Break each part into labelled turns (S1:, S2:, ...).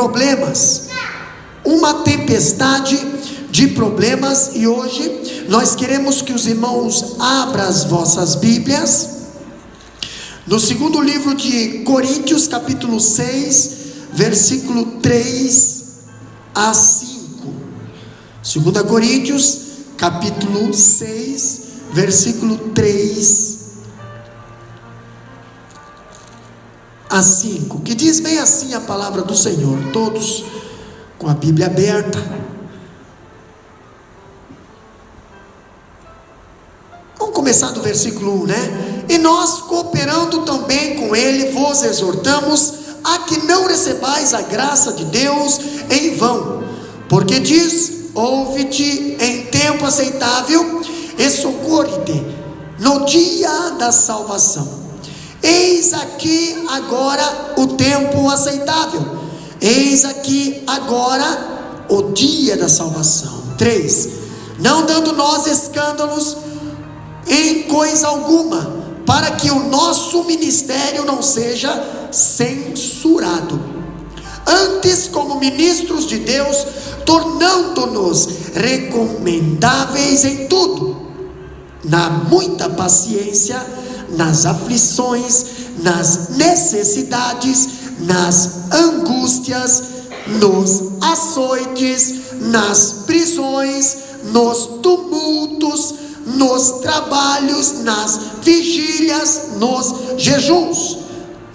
S1: problemas. Uma tempestade de problemas. E hoje nós queremos que os irmãos abram as vossas Bíblias no segundo livro de Coríntios, capítulo 6, versículo 3 a 5. 2 Coríntios, capítulo 6, versículo 3 a 5, que diz bem assim a palavra do Senhor. Todos com a Bíblia aberta. Vamos começar do versículo 1, né? E nós, cooperando também com ele, vos exortamos a que não recebais a graça de Deus em vão, porque diz: ouve-te em tempo aceitável e socorre-te no dia da salvação. Eis aqui agora o tempo aceitável, eis aqui agora o dia da salvação. 3. Não dando nós escândalos em coisa alguma, para que o nosso ministério não seja censurado. Antes, como ministros de Deus, tornando-nos recomendáveis em tudo, na muita paciência, nas aflições, nas necessidades, nas angústias, nos açoites, nas prisões, nos tumultos, nos trabalhos, nas vigílias, nos jejuns,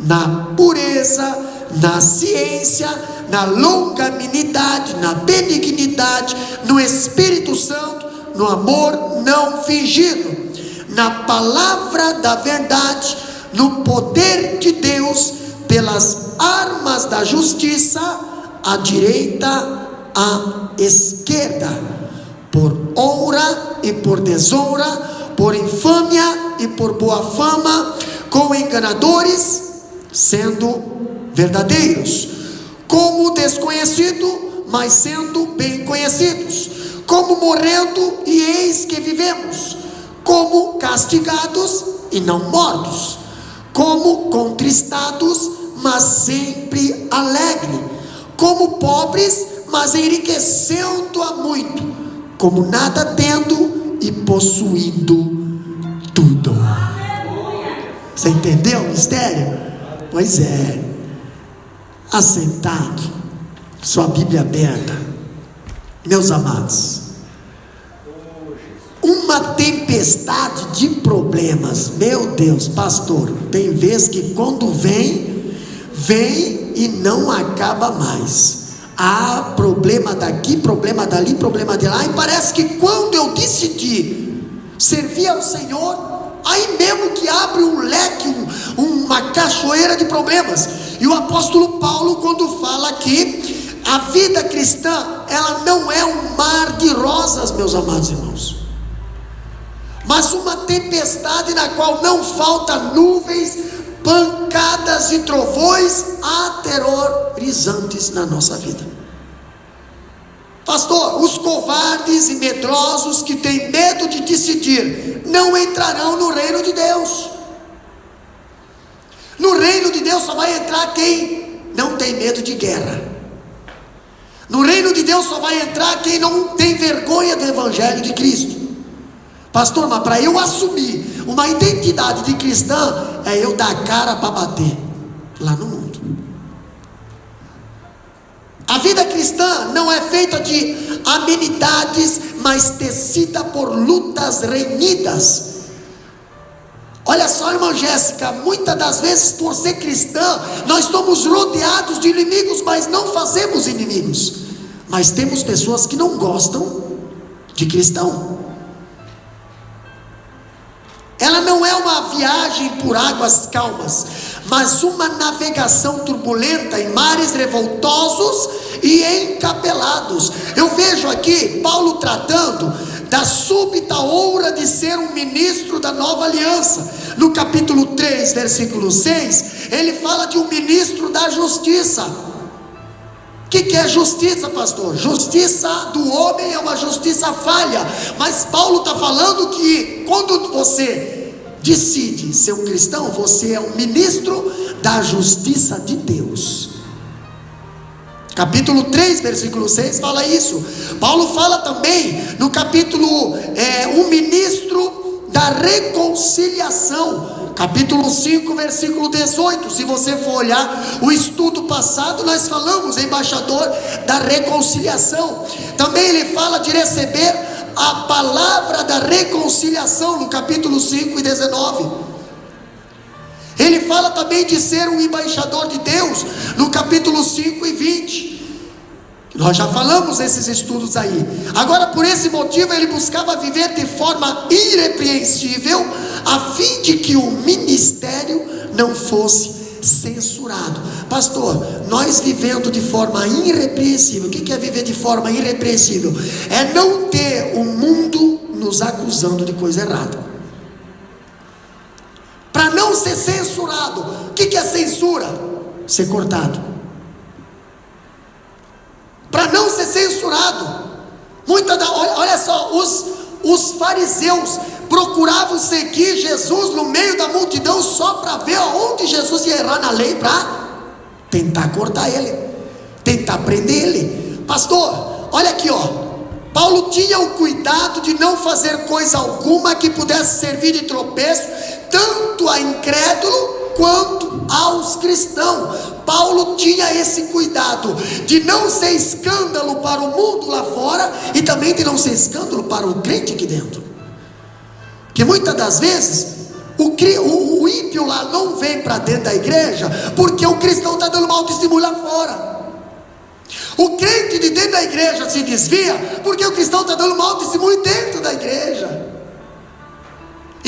S1: na pureza, na ciência, na longanimidade, na benignidade, no Espírito Santo, no amor não fingido, na palavra da verdade, no poder de Deus, pelas armas da justiça, à direita, à esquerda, por honra e por desonra, por infâmia e por boa fama, com enganadores, sendo verdadeiros, como desconhecido, mas sendo bem conhecidos, como morrendo e eis que vivemos, como castigados e não mortos, como contristados, mas sempre alegre, como pobres, mas enriquecendo a muito, como nada tendo e possuindo tudo. Você entendeu o mistério? Pois é. Assentado, sua Bíblia aberta, meus amados, uma tempestade de problemas. Meu Deus, pastor, tem vezes que quando vem e não acaba mais. Há problema daqui, problema dali, problema de lá, e parece que quando eu decidi servir ao Senhor, aí mesmo que abre um leque, uma cachoeira de problemas. E o apóstolo Paulo, quando fala que a vida cristã, ela não é um mar de rosas, meus amados irmãos, mas uma tempestade na qual não falta nuvens, pancadas e trovões aterrorizantes na nossa vida. Pastor, os covardes e medrosos que têm medo de decidir não entrarão no reino de Deus. No reino de Deus só vai entrar quem não tem medo de guerra. No reino de Deus só vai entrar quem não tem vergonha do evangelho de Cristo. Pastor, mas para eu assumir uma identidade de cristã, é eu dar a cara para bater lá no mundo. A vida cristã não é feita de amenidades, mas tecida por lutas renhidas. Olha só, irmã Jéssica, muitas das vezes, por ser cristã, nós somos rodeados de inimigos, mas não fazemos inimigos. Mas temos pessoas que não gostam de cristão. Ela não é uma viagem por águas calmas, mas uma navegação turbulenta em mares revoltosos e encapelados. Eu vejo aqui Paulo tratando da súbita honra de ser um ministro da nova aliança. No capítulo 3, versículo 6, ele fala de um ministro da justiça. O que é justiça, pastor? Justiça do homem é uma justiça falha, mas Paulo está falando que quando você decide ser um cristão, você é um ministro da justiça de Deus. Capítulo 3, versículo 6 fala isso. Paulo fala também no capítulo um ministro da reconciliação. Capítulo 5, versículo 18. Se você for olhar o estudo passado, nós falamos embaixador da reconciliação. Também ele fala de receber a palavra da reconciliação no capítulo 5 e 19. Ele fala também de ser um embaixador de Deus no capítulo 5 e 20. Nós já falamos esses estudos aí. Agora, por esse motivo, ele buscava viver de forma irrepreensível, a fim de que o ministério não fosse censurado. Pastor, nós vivendo de forma irrepreensível, o que é viver de forma irrepreensível? É não ter o mundo nos acusando de coisa errada. Para não ser censurado. O que é censura? Ser cortado. Para não ser censurado. Olha só, os fariseus procuravam seguir Jesus no meio da multidão só para ver onde Jesus ia errar na lei, para tentar cortar ele, tentar prender ele. Pastor, olha aqui, Paulo tinha o cuidado de não fazer coisa alguma que pudesse servir de tropeço tanto a incrédulo quanto aos cristãos. Paulo tinha esse cuidado de não ser escândalo para o mundo lá fora e também de não ser escândalo para o crente aqui dentro. Que muitas das vezes o ímpio lá não vem para dentro da igreja porque o cristão está dando mau testemunho lá fora. O crente de dentro da igreja se desvia porque o cristão está dando mau testemunho dentro da igreja.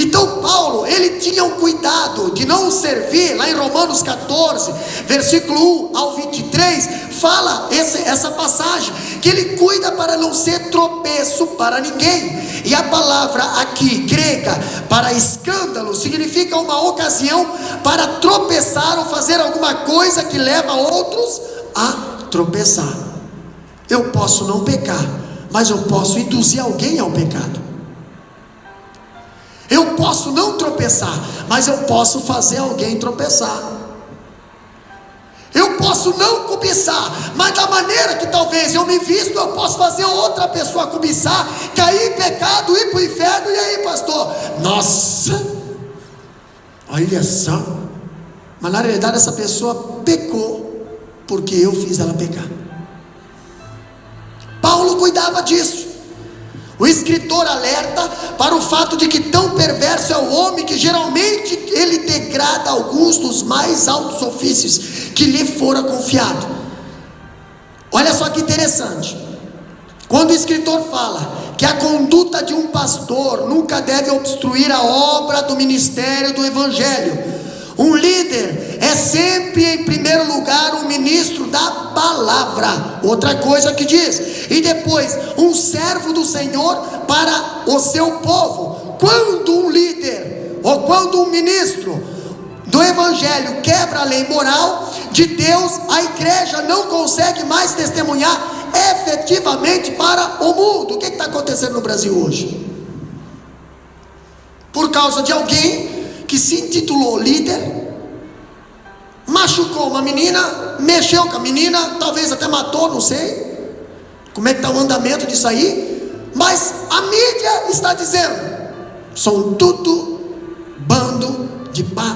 S1: Então Paulo, ele tinha o cuidado de não servir. Lá em Romanos 14, versículo 1 ao 23, fala essa passagem, que ele cuida para não ser tropeço para ninguém. E a palavra aqui, grega, para escândalo, significa uma ocasião para tropeçar ou fazer alguma coisa que leva outros a tropeçar. Eu posso não pecar, mas eu posso induzir alguém ao pecado. Eu posso não tropeçar, mas eu posso fazer alguém tropeçar. Eu posso não cobiçar, mas da maneira que talvez eu me visto, eu posso fazer outra pessoa cobiçar, cair em pecado, ir para o inferno. E aí, pastor? Nossa, olha só. Mas na realidade essa pessoa pecou porque eu fiz ela pecar. Paulo cuidava disso. O escritor alerta para o fato de que tão perverso é o homem que geralmente ele degrada alguns dos mais altos ofícios que lhe fora confiado. Olha só que interessante. Quando o escritor fala que a conduta de um pastor nunca deve obstruir a obra do ministério do evangelho. Um líder é sempre em primeiro lugar um ministro da palavra. Outra coisa que diz. E depois, um servo do Senhor para o seu povo. Quando um líder ou quando um ministro do evangelho quebra a lei moral de Deus, a igreja não consegue mais testemunhar efetivamente para o mundo. O que está acontecendo no Brasil hoje? Por causa de alguém que se intitulou líder, machucou uma menina, mexeu com a menina, talvez até matou, não sei como é que está o andamento disso aí, mas a mídia está dizendo, são tudo bando de pá.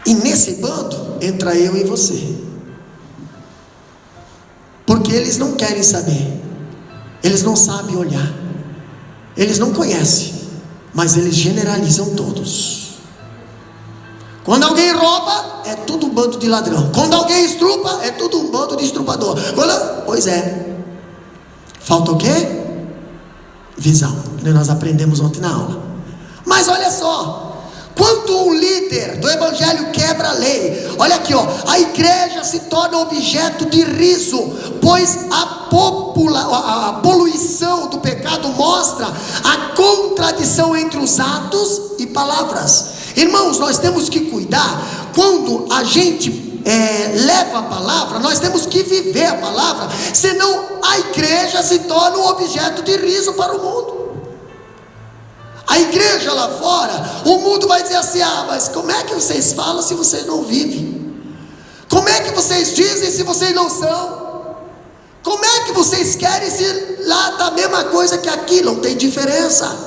S1: E nesse bando entra eu e você, porque eles não querem saber, eles não sabem olhar, eles não conhecem, mas eles generalizam todos. Quando alguém rouba, é tudo um bando de ladrão. Quando alguém estrupa, é tudo um bando de estrupador. Pois é. Falta o quê? Visão, que nós aprendemos ontem na aula. Mas olha só, quando um líder do evangelho quebra a lei, olha aqui, a igreja se torna objeto de riso, pois a poluição do pecado mostra a contradição entre os atos e palavras. Irmãos, nós temos que cuidar, quando a gente leva a palavra, nós temos que viver a palavra, senão a igreja se torna um objeto de riso para o mundo. A igreja lá fora, o mundo vai dizer assim: ah, mas como é que vocês falam se vocês não vivem? Como é que vocês dizem se vocês não são? Como é que vocês querem se lá está a mesma coisa que aqui? Não tem diferença.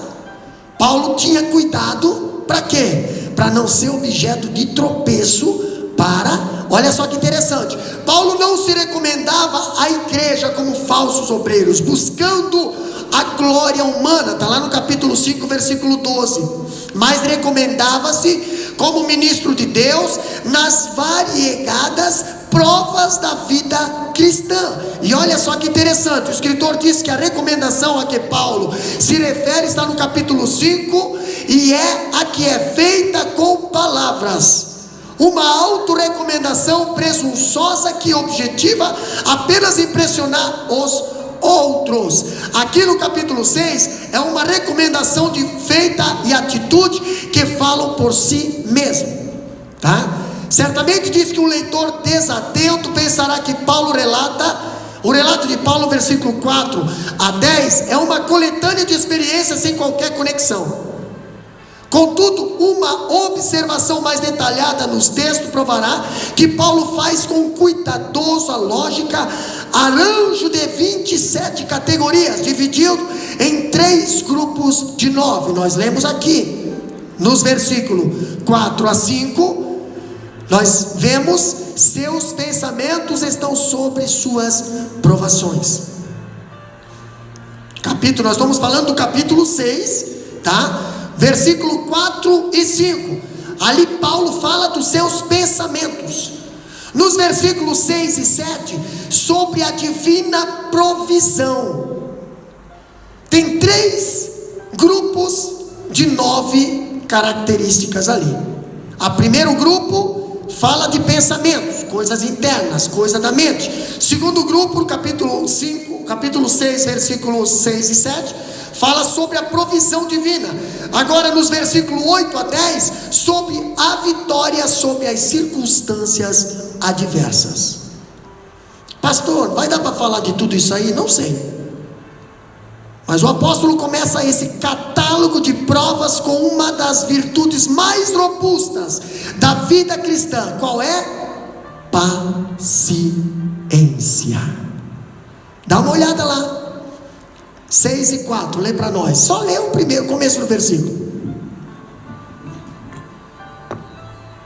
S1: Paulo tinha cuidado, para quê? Para não ser objeto de tropeço para... Olha só que interessante, Paulo não se recomendava à igreja como falsos obreiros, buscando a glória humana, está lá no capítulo 5, versículo 12, mas recomendava-se como ministro de Deus nas variegadas provas da vida cristã. E olha só que interessante, o escritor diz que a recomendação a que Paulo se refere está no capítulo 5, e é a que é feita com palavras, uma autorrecomendação presunçosa que objetiva apenas impressionar os outros. Aqui no capítulo 6 é uma recomendação de feita e atitude que falam por si mesmo, tá? Certamente diz que um leitor desatento pensará que Paulo relata, o relato de Paulo, versículo 4 a 10, é uma coletânea de experiências sem qualquer conexão. Contudo, uma observação mais detalhada nos textos provará que Paulo faz com cuidadosa lógica arranjo de 27 categorias, dividido em 3 grupos de 9. Nós lemos aqui, nos versículos 4 a 5, nós vemos: seus pensamentos estão sobre suas provações. Nós estamos falando do capítulo 6, tá? Versículo 4 e 5, ali Paulo fala dos seus pensamentos. Nos versículos 6 e 7, sobre a divina provisão. Tem 3 grupos de 9 características ali. O primeiro grupo fala de pensamentos, coisas internas, coisas da mente. Segundo grupo, no capítulo 5, capítulo 6, versículos 6 e 7, fala sobre a provisão divina. Agora nos versículos 8 a 10, sobre a vitória sobre as circunstâncias adversas. Pastor, vai dar para falar de tudo isso aí? Não sei. Mas o apóstolo começa esse catálogo de provas com uma das virtudes mais robustas da vida cristã. Qual é? Paciência. Dá uma olhada lá, 6 e 4, lê para nós. Só lê o primeiro, começo do versículo.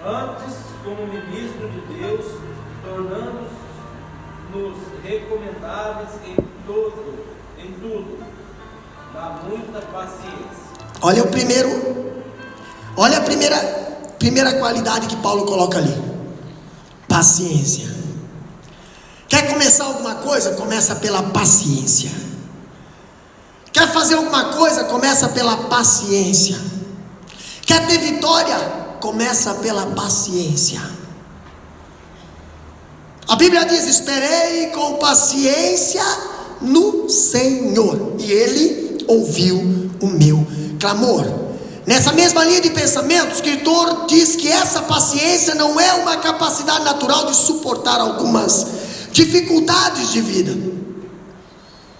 S2: Antes, como ministro de Deus, tornando-nos recomendáveis em tudo, dá muita paciência.
S1: Olha o primeiro, olha a primeira qualidade que Paulo coloca ali: paciência. Quer começar alguma coisa? Começa pela paciência. Quer fazer alguma coisa? Começa pela paciência. Quer ter vitória? Começa pela paciência. A Bíblia diz: esperei com paciência no Senhor, e Ele ouviu o meu clamor. Nessa mesma linha de pensamento, o escritor diz que essa paciência não é uma capacidade natural de suportar algumas dificuldades de vida,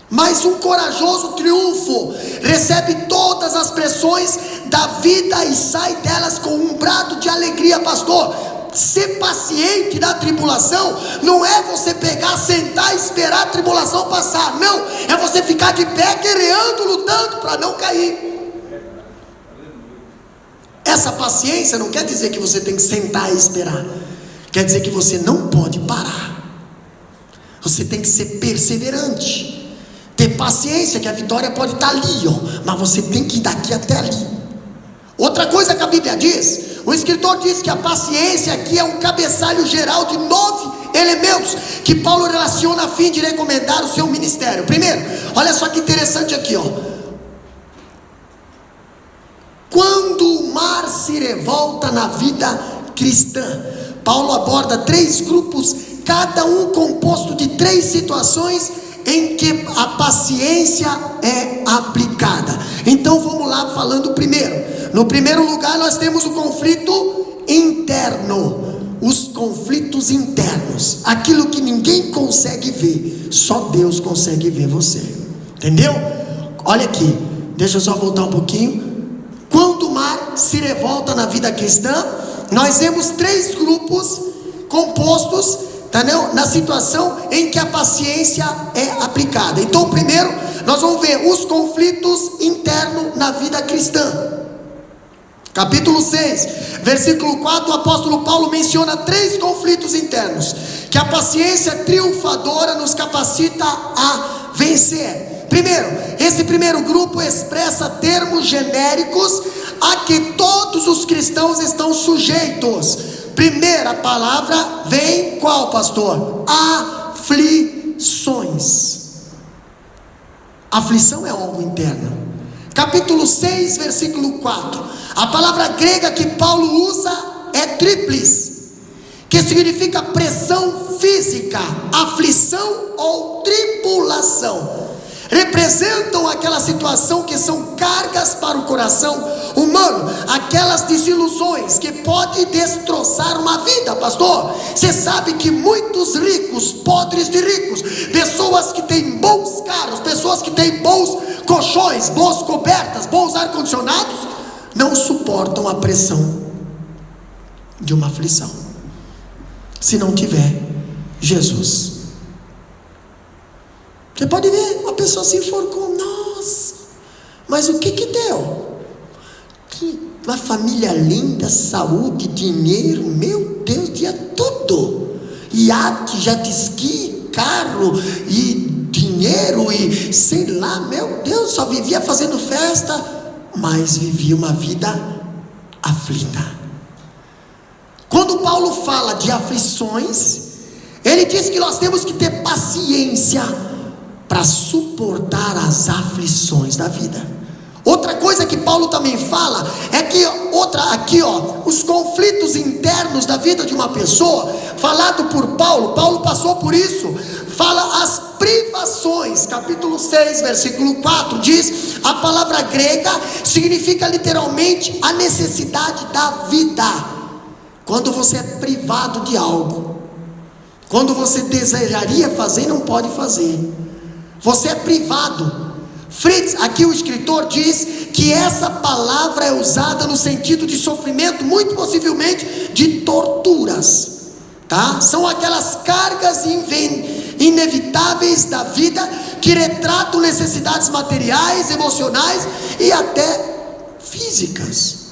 S1: mas um corajoso triunfo. Recebe todas as pressões da vida e sai delas com um brado de alegria. Pastor, ser paciente na tribulação não é você pegar, sentar e esperar a tribulação passar. Não, é você ficar de pé, guerreando, lutando para não cair. Essa paciência não quer dizer que você tem que sentar e esperar. Quer dizer que você não pode parar. Você tem que ser perseverante, ter paciência, que a vitória pode estar ali, mas você tem que ir daqui até ali. Outra coisa que a Bíblia diz, o escritor diz que a paciência aqui é um cabeçalho geral de 9 elementos que Paulo relaciona a fim de recomendar o seu ministério. Primeiro, olha só que interessante aqui, quando o mar se revolta na vida cristã, Paulo aborda 3 grupos, cada um composto de 3 situações em que a paciência é aplicada. Então vamos lá falando primeiro. No primeiro lugar nós temos o conflito interno, os conflitos internos, aquilo que ninguém consegue ver, só Deus consegue ver você, entendeu? Olha aqui, deixa eu só voltar um pouquinho. reviravolta na vida cristã, nós vemos 3 grupos compostos, entendeu? Na situação em que a paciência é aplicada. Então, primeiro, nós vamos ver os conflitos internos na vida cristã. Capítulo 6, versículo 4, o apóstolo Paulo menciona 3 conflitos internos, que a paciência triunfadora nos capacita a vencer. Primeiro, esse primeiro grupo expressa termos genéricos a que todos os cristãos estão sujeitos. Primeira palavra vem qual, pastor? Aflições. Aflição é algo interno. Capítulo 6, versículo 4. A palavra grega que Paulo usa é triplis, que significa pressão física, aflição ou tribulação. Representam aquela situação que são cargas para o coração humano, aquelas desilusões que podem destroçar uma vida. Pastor, você sabe que muitos ricos, podres de ricos, pessoas que têm bons carros, pessoas que têm bons colchões, boas cobertas, bons ar-condicionados, não suportam a pressão de uma aflição, se não tiver Jesus. Você pode ver, uma pessoa se enforcou, nossa, mas o que deu? Uma família linda, saúde, dinheiro, meu Deus, tinha tudo, iate, jet ski, carro, e dinheiro, e sei lá, meu Deus, só vivia fazendo festa, mas vivia uma vida aflita. Quando Paulo fala de aflições, ele diz que nós temos que ter paciência para suportar as aflições da vida. Outra coisa que Paulo também fala é que os conflitos internos da vida de uma pessoa, falado por Paulo passou por isso. Fala as privações, capítulo 6, versículo 4, diz, a palavra grega significa literalmente a necessidade da vida. Quando você é privado de algo, quando você desejaria fazer e não pode fazer, você é privado. Fritz, aqui o escritor diz que essa palavra é usada no sentido de sofrimento, muito possivelmente de torturas, tá? São aquelas cargas inevitáveis da vida que retratam necessidades materiais, emocionais e até físicas.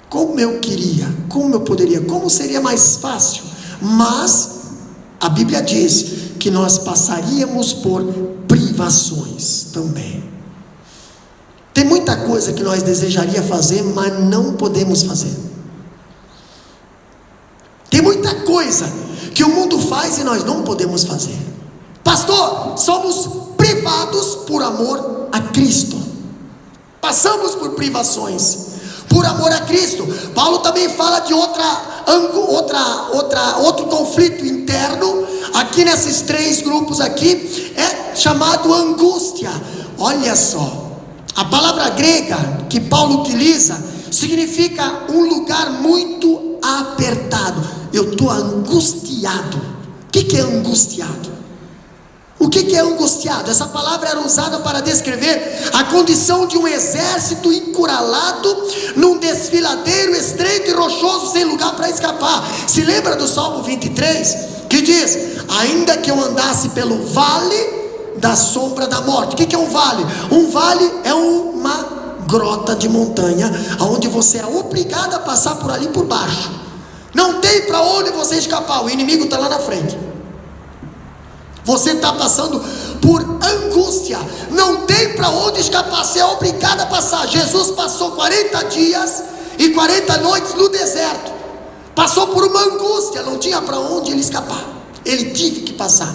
S1: Como eu queria, como eu poderia, como seria mais fácil, mas a Bíblia diz que nós passaríamos por privações também. Tem muita coisa que nós desejaria fazer, mas não podemos fazer. Tem muita coisa que o mundo faz e nós não podemos fazer. Pastor, somos privados por amor a Cristo. Passamos por privações por amor a Cristo. Paulo também fala de outro conflito interno. Aqui nesses 3 grupos aqui é chamado angústia. Olha só, a palavra grega que Paulo utiliza significa um lugar muito apertado. Eu estou angustiado. O que é angustiado? O que é angustiado? Essa palavra era usada para descrever a condição de um exército encurralado num desfiladeiro estreito e rochoso, sem lugar para escapar. Se lembra do Salmo 23? Que diz, ainda que eu andasse pelo vale da sombra da morte. O que é um vale? Um vale é uma grota de montanha, onde você é obrigado a passar por ali por baixo. Não tem para onde você escapar, o inimigo está lá na frente. Você está passando por angústia, não tem para onde escapar, você é obrigado a passar. Jesus passou 40 dias e 40 noites no deserto, passou por uma angústia, não tinha para onde ele escapar, ele teve que passar.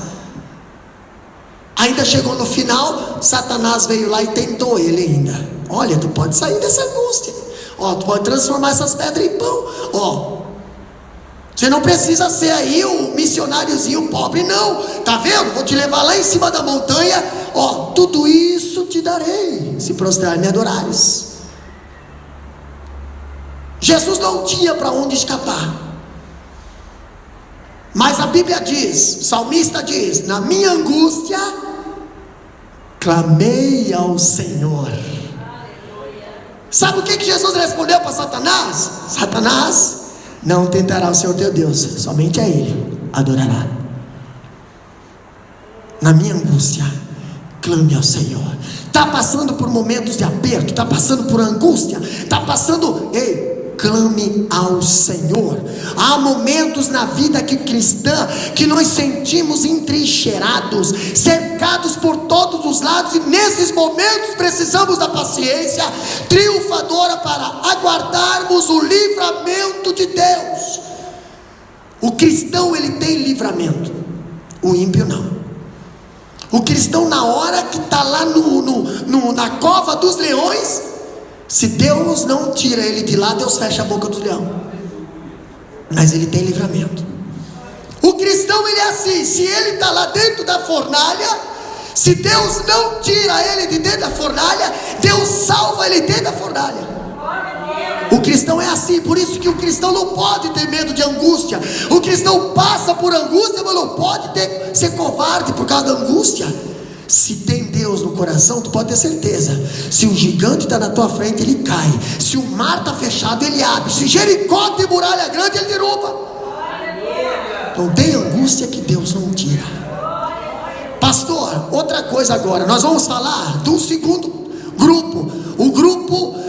S1: Ainda chegou no final, Satanás veio lá e tentou ele ainda. Olha, tu pode sair dessa angústia, tu pode transformar essas pedras em pão, você não precisa ser aí o missionáriozinho pobre, não. Tá vendo? Vou te levar lá em cima da montanha. Tudo isso te darei, se prostrar e me adorares. Jesus não tinha para onde escapar. Mas a Bíblia diz, o salmista diz, na minha angústia, clamei ao Senhor. Sabe o que Jesus respondeu para Satanás? Satanás, não tentará o Senhor teu Deus, somente a Ele adorará. Na minha angústia, clame ao Senhor. Está passando por momentos de aperto, está passando por angústia, está passando, clame ao Senhor. Há momentos na vida cristã que nós sentimos entrincheirados, cercados por todos os lados, e nesses momentos precisamos da paciência triunfadora para aguardarmos o livramento de Deus. O cristão, ele tem livramento, o ímpio não. O cristão, na hora que está lá na cova dos leões, se Deus não tira ele de lá, Deus fecha a boca do leão. Mas ele tem livramento. O cristão, ele é assim: se ele está lá dentro da fornalha, se Deus não tira ele de dentro da fornalha, Deus salva ele dentro da fornalha. O cristão é assim. Por isso que o cristão não pode ter medo de angústia. O cristão passa por angústia, mas não pode ser covarde por causa da angústia. Se tem Deus no coração, tu pode ter certeza: se o gigante está na tua frente, ele cai. Se o mar está fechado, ele abre. Se Jericó tem muralha grande, ele derruba. Não tem angústia que Deus não tira. Pastor, outra coisa agora. Nós vamos falar do segundo grupo. O grupo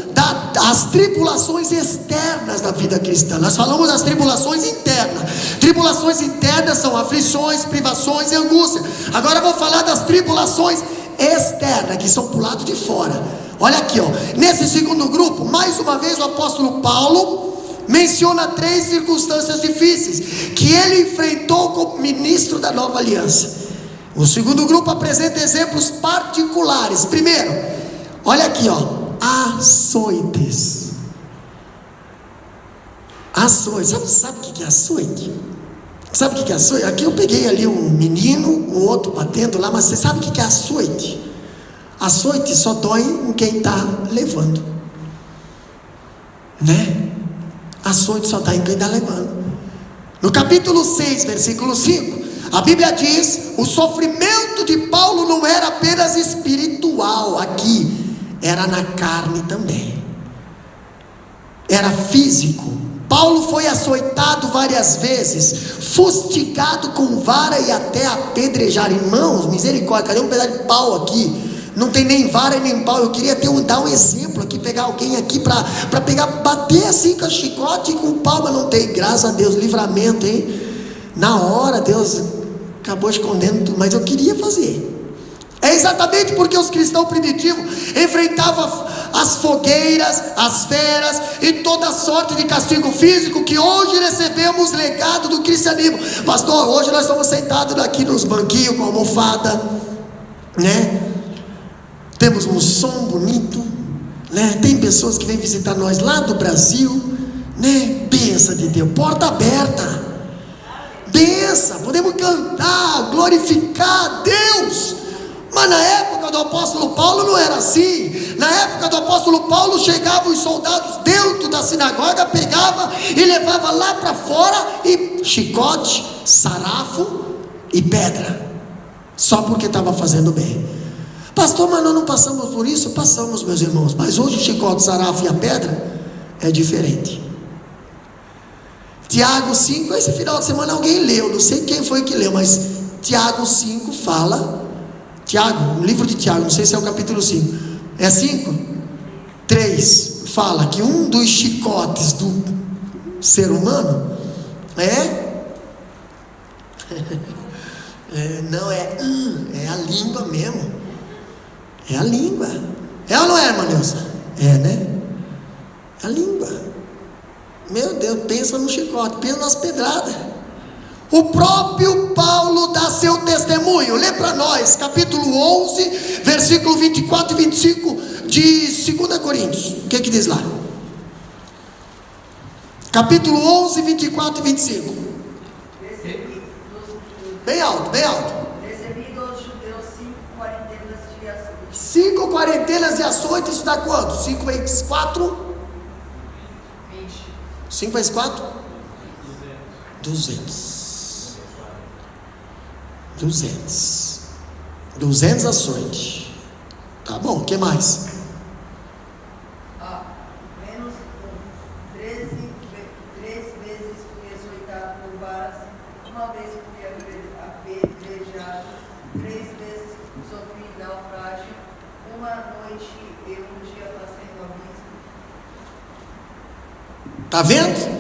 S1: das tribulações externas da vida cristã. Nós falamos das tribulações internas. Tribulações internas são aflições, privações e angústia. Agora eu vou falar das tribulações externas, que são para o lado de fora. Olha aqui, nesse segundo grupo, mais uma vez o apóstolo Paulo menciona 3 circunstâncias difíceis que ele enfrentou como ministro da nova aliança. O segundo grupo apresenta exemplos particulares. Primeiro, olha aqui, açoites. Açoite. Sabe o que é açoite? Sabe o que é açoite? Aqui eu peguei ali um menino, um outro batendo lá, mas você sabe o que é açoite? Açoite só dói em quem está levando, né? Açoite só dá em quem está levando. No capítulo 6, versículo 5, a Bíblia diz: o sofrimento de Paulo não era apenas espiritual, aqui era na carne também, era físico. Paulo foi açoitado várias vezes, fustigado com vara e até apedrejar. Irmãos, misericórdia, cadê um pedaço de pau aqui? Não tem nem vara e nem pau. Eu queria dar um exemplo aqui, pegar alguém aqui para bater assim com a chicote e com o pau, mas não tem. Graças a Deus, livramento, hein? Na hora Deus acabou escondendo tudo, mas eu queria fazer. É exatamente porque os cristãos primitivos enfrentavam as fogueiras, as feras e toda sorte de castigo físico que hoje recebemos legado do cristianismo. Pastor, hoje nós estamos sentados aqui nos banquinhos com almofada, né? Temos um som bonito, né? Tem pessoas que vêm visitar nós lá do Brasil, né? Bênção de Deus, porta aberta, bênção, podemos cantar, glorificar a Deus. Mas na época do apóstolo Paulo não era assim. Na época do apóstolo Paulo chegavam os soldados dentro da sinagoga, pegava e levava lá para fora, e chicote, sarafo e pedra, só porque estava fazendo bem. Pastor, mas nós não passamos por isso? Passamos, meus irmãos, mas hoje o chicote, o sarafo e a pedra é diferente. Tiago 5, esse final de semana alguém leu, não sei quem foi que leu, mas Tiago 5 fala, Tiago, o livro de Tiago, não sei se é o capítulo 5, é 5? 3, fala que um dos chicotes do ser humano não é a língua mesmo, é a língua, é ou não é, irmã Neuza? É, né? A língua, meu Deus, pensa no chicote, pensa nas pedradas. O próprio Paulo dá seu testemunho. Lê para nós, capítulo 11, versículo 24 e 25 de 2 Coríntios. O que diz lá? Capítulo 11, 24 e 25. Bem alto, bem alto.
S3: Recebi dos judeus 5 quarentenas de açoite.
S1: 5 quarentenas de açoite, isso dá quanto? 5 vezes 4?
S3: 20.
S1: 5 vezes 4? 200. 200 açoites. Tá bom, o que mais? Está vendo?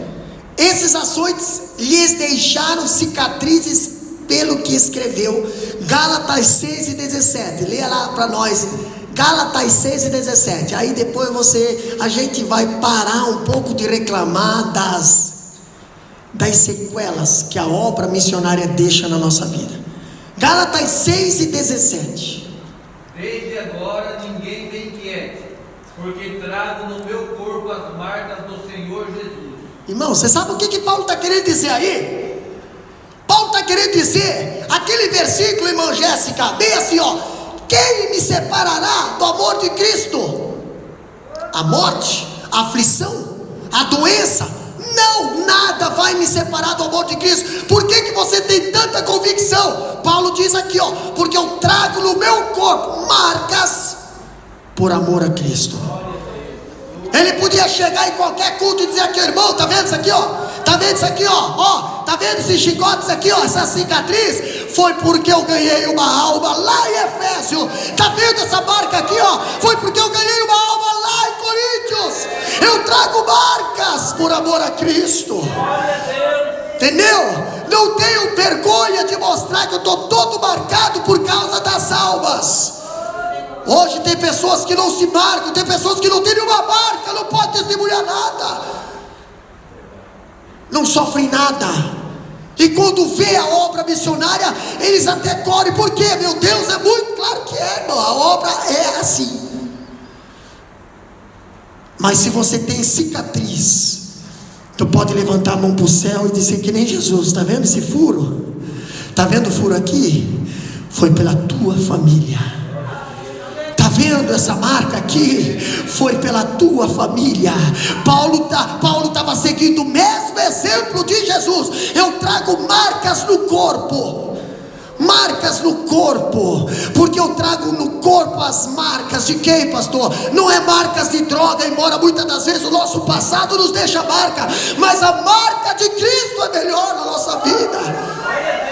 S1: Esses açoites lhes deixaram cicatrizes pelo que escreveu. Gálatas 6:17. Leia lá para nós. Gálatas 6:17. Aí depois a gente vai parar um pouco de reclamar das sequelas que a obra missionária deixa na nossa vida. Gálatas 6:17.
S2: Desde agora ninguém me inquiete, porque trago no meu corpo as marcas do Senhor Jesus.
S1: Irmão, você sabe o que Paulo está querendo dizer aí? Paulo está querendo dizer, aquele versículo, irmã Jéssica, bem assim, ó: quem me separará do amor de Cristo? A morte, a aflição, a doença? Não, nada vai me separar do amor de Cristo. Por que você tem tanta convicção? Paulo diz aqui, ó: porque eu trago no meu corpo marcas por amor a Cristo. Ele podia chegar em qualquer culto e dizer aqui: irmão, tá vendo isso aqui, ó? Tá vendo isso aqui, ó? Tá vendo esses chicotes aqui, ó? Essa cicatriz foi porque eu ganhei uma alma lá em Efésio. Tá vendo essa marca aqui, ó? Foi porque eu ganhei uma alma lá em Coríntios. Eu trago marcas por amor a Cristo. Entendeu? Não tenho vergonha de mostrar que eu estou todo marcado por causa das almas. Hoje tem pessoas que não se marcam, tem pessoas que não têm nenhuma marca, não podem testemunhar nada, não sofrem nada, e quando vê a obra missionária, eles até correm. Por quê? Meu Deus, é muito claro que é, irmão, a obra é assim. Mas se você tem cicatriz, tu pode levantar a mão para o céu e dizer que nem Jesus. Está vendo esse furo? Está vendo o furo aqui? Foi pela tua família. Está vendo essa marca aqui? Foi pela tua família. Paulo estava seguindo o mesmo exemplo de Jesus. Eu trago marcas no corpo. Marcas no corpo, porque eu trago no corpo as marcas de quem, pastor? Não é marcas de droga, embora muitas das vezes o nosso passado nos deixa marca, mas a marca de Cristo é melhor na nossa vida.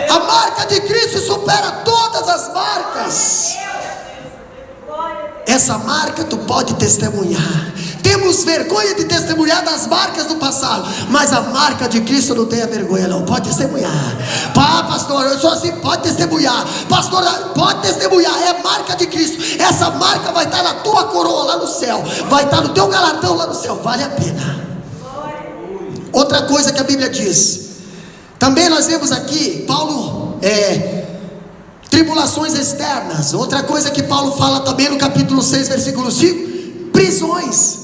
S1: A marca de Cristo supera todas as marcas. Essa marca tu pode testemunhar. Temos vergonha de testemunhar das marcas do passado, mas a marca de Cristo não tenha vergonha, não. Pode testemunhar. Pastor, eu sou assim. Pode testemunhar. Pastor, pode testemunhar. É marca de Cristo. Essa marca vai estar na tua coroa lá no céu, vai estar no teu galardão lá no céu. Vale a pena. Outra coisa que a Bíblia diz, também nós vemos aqui, Paulo, tribulações externas. Outra coisa que Paulo fala também no capítulo 6, versículo 5, prisões.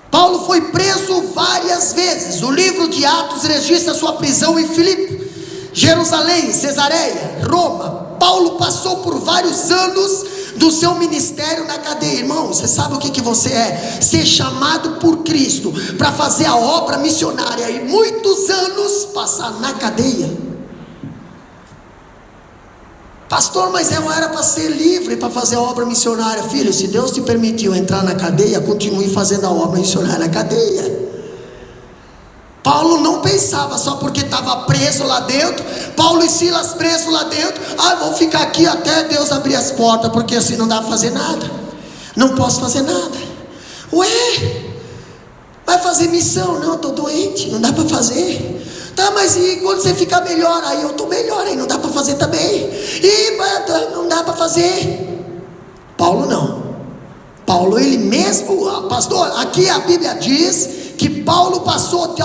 S1: Paulo foi preso várias vezes. O livro de Atos registra sua prisão em Filipe, Jerusalém, Cesareia, Roma. Paulo passou por vários anos do seu ministério na cadeia. Irmão, você sabe o que você é? Ser chamado por Cristo para fazer a obra missionária e muitos anos passar na cadeia. Pastor, mas eu era para ser livre, para fazer a obra missionária. Filho, se Deus te permitiu entrar na cadeia, continue fazendo a obra missionária na cadeia. Paulo não pensava só porque estava preso lá dentro. Paulo e Silas presos lá dentro. Vou ficar aqui até Deus abrir as portas, porque assim não dá para fazer nada. Não posso fazer nada. Vai fazer missão? Não, estou doente, não dá para fazer. Tá, mas e quando você ficar melhor? Aí eu estou melhor, aí não dá para fazer também. Não dá para fazer. Paulo não. Paulo, ele mesmo, pastor, aqui a Bíblia diz que Paulo passou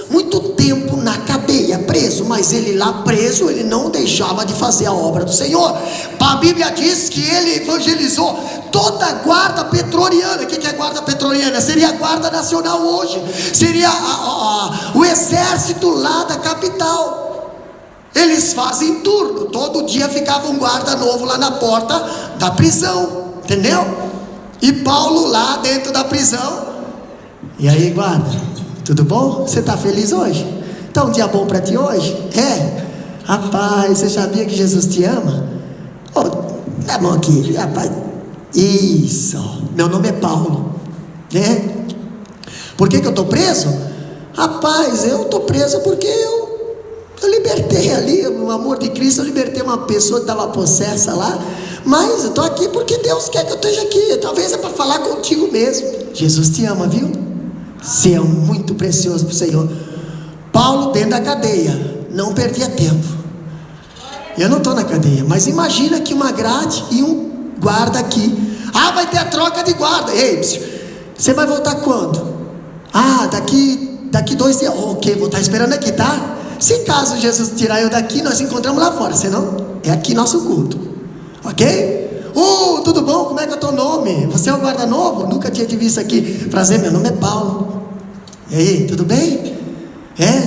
S1: muito tempo na cadeia, preso, mas ele lá preso, ele não deixava de fazer a obra do Senhor. A Bíblia diz que ele evangelizou toda a guarda pretoriana. O que é guarda pretoriana? Seria a guarda nacional hoje, seria o exército lá da capital. Eles fazem turno, todo dia ficava um guarda novo lá na porta da prisão, entendeu? E Paulo lá dentro da prisão. E aí, guarda, tudo bom? Você está feliz hoje? Está um dia bom para ti hoje? Rapaz, você sabia que Jesus te ama? Dá a mão aqui, rapaz. Isso, meu nome é Paulo, né? Por que eu estou preso? Rapaz, eu estou preso porque eu libertei ali, no amor de Cristo, eu libertei uma pessoa que estava possessa lá. Mas eu estou aqui porque Deus quer que eu esteja aqui. Talvez é para falar contigo mesmo. Jesus te ama, viu? Você é muito precioso para o Senhor. Paulo dentro da cadeia, não perdia tempo. Eu não estou na cadeia, mas imagina que uma grade e um guarda aqui. Ah, vai ter a troca de guarda. Ei, você vai voltar quando? Ah, daqui 2 dias. Ok, vou estar esperando aqui, tá? Se caso Jesus tirar eu daqui, nós encontramos lá fora. Senão, é aqui nosso culto. Ok? Tudo bom? Como é que é o teu nome? Você é o guarda novo? Nunca tinha te visto aqui. Prazer, meu nome é Paulo. E aí, tudo bem?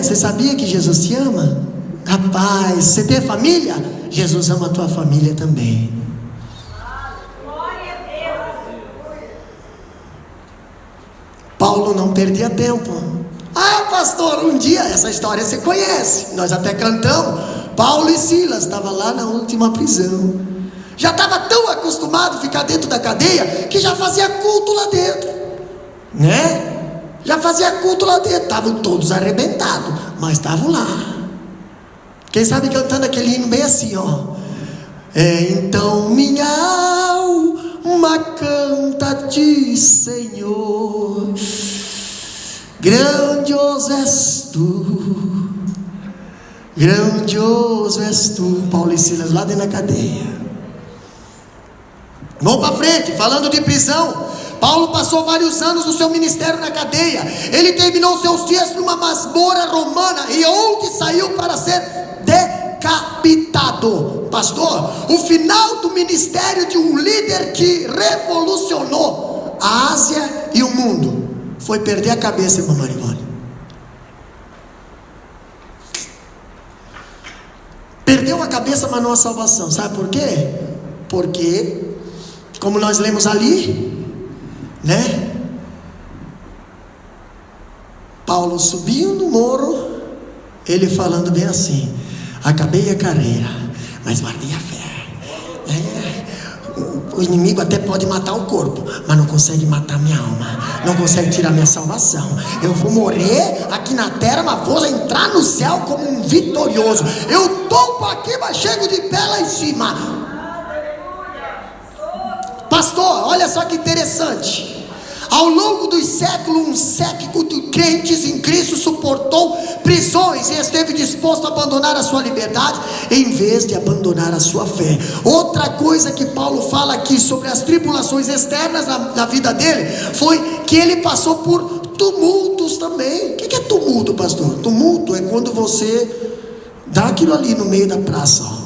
S1: Você sabia que Jesus te ama? Rapaz, você tem família? Jesus ama a tua família também.
S3: Glória a Deus.
S1: Paulo não perdia tempo. Ah, pastor, um dia, essa história você conhece, nós até cantamos. Paulo e Silas estavam lá na última prisão. Já estava tão acostumado a ficar dentro da cadeia que já fazia culto lá dentro, né? Já fazia culto lá dentro. Estavam todos arrebentados, mas estavam lá. Quem sabe cantando aquele hino bem assim, ó. Então minha alma canta-te, Senhor, grandioso és tu, grandioso és tu. Paulo e Silas lá dentro da cadeia. Vamos para frente, falando de prisão. Paulo passou vários anos no seu ministério na cadeia. Ele terminou seus dias numa masmorra romana, e onde saiu para ser decapitado. Pastor, o final do ministério de um líder que revolucionou a Ásia e o mundo foi perder a cabeça, irmão Marivone. Perdeu a cabeça, mas não a salvação. Sabe por quê? Porque, como nós lemos ali, né? Paulo subiu no morro, ele falando bem assim: acabei a carreira, mas guardei a fé. O inimigo até pode matar o corpo, mas não consegue matar minha alma, não consegue tirar minha salvação. Eu vou morrer aqui na terra, mas vou entrar no céu como um vitorioso. Eu topo aqui, mas chego de pé lá em cima. Pastor, olha só que interessante. Ao longo dos séculos, um séquito de crentes em Cristo suportou prisões e esteve disposto a abandonar a sua liberdade em vez de abandonar a sua fé. Outra coisa que Paulo fala aqui sobre as tribulações externas na vida dele foi que ele passou por tumultos também. O que é tumulto, pastor? Tumulto é quando você dá aquilo ali no meio da praça, ó.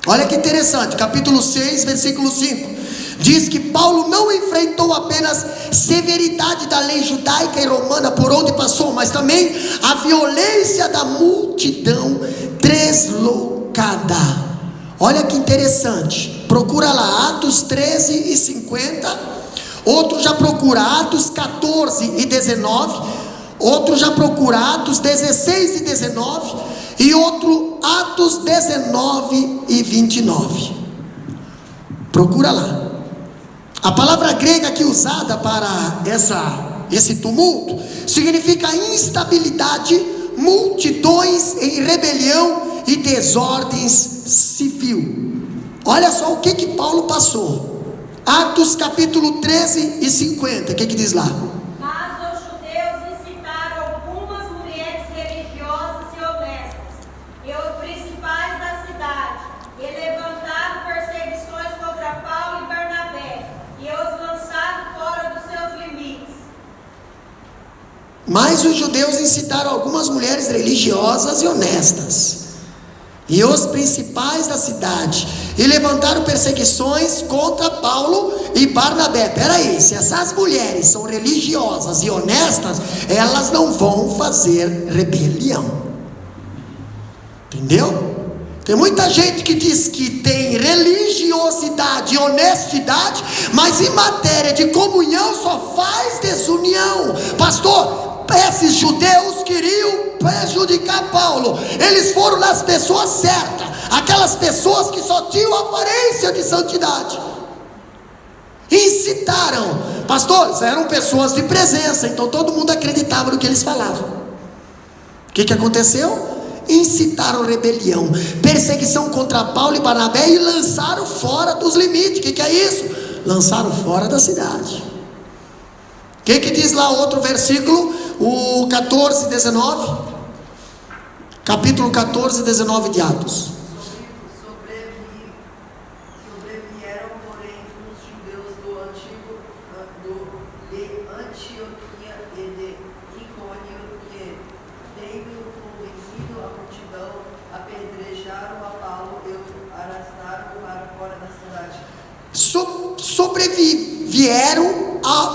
S1: Olha que interessante, capítulo 6, versículo 5. Diz que Paulo não enfrentou apenas severidade da lei judaica e romana por onde passou, mas também a violência da multidão deslocada. Olha que interessante, procura lá Atos 13 e 50. Outro já procura Atos 14 e 19. Outro já procura Atos 16 e 19. E outro Atos 19 e 29. Procura lá. A palavra grega aqui usada para esse tumulto significa instabilidade, multidões em rebelião e desordens civil. Olha só o que Paulo passou. Atos capítulo 13 e 50. O que diz lá?
S3: Mas os judeus incitaram algumas mulheres religiosas e honestas e os principais da cidade, e levantaram perseguições contra Paulo e Barnabé, e os lançaram fora dos seus limites.
S1: Mas os judeus incitaram algumas mulheres religiosas e honestas, e os principais da cidade, e levantaram perseguições contra Paulo e Barnabé. Peraí, se essas mulheres são religiosas e honestas, elas não vão fazer rebelião. Entendeu? Tem muita gente que diz que tem religiosidade e honestidade, mas em matéria de comunhão só faz desunião. Pastor, esses judeus queriam prejudicar Paulo. Eles foram nas pessoas certas, aquelas pessoas que só tinham aparência de santidade. Incitaram. Pastores, eram pessoas de presença, então todo mundo acreditava no que eles falavam. O que aconteceu? Incitaram rebelião, perseguição contra Paulo e Barnabé, e lançaram fora dos limites. O que é isso? Lançaram fora da cidade. que diz lá outro versículo? O 14, 19. Capítulo 14, 19 de Atos.
S4: Sobrevieram, porém, os judeus de Antioquia e de Icônio, que, tendo convencido a multidão, apedrejaram a Paulo e o arrastaram para fora da cidade.
S1: Sobrevieram,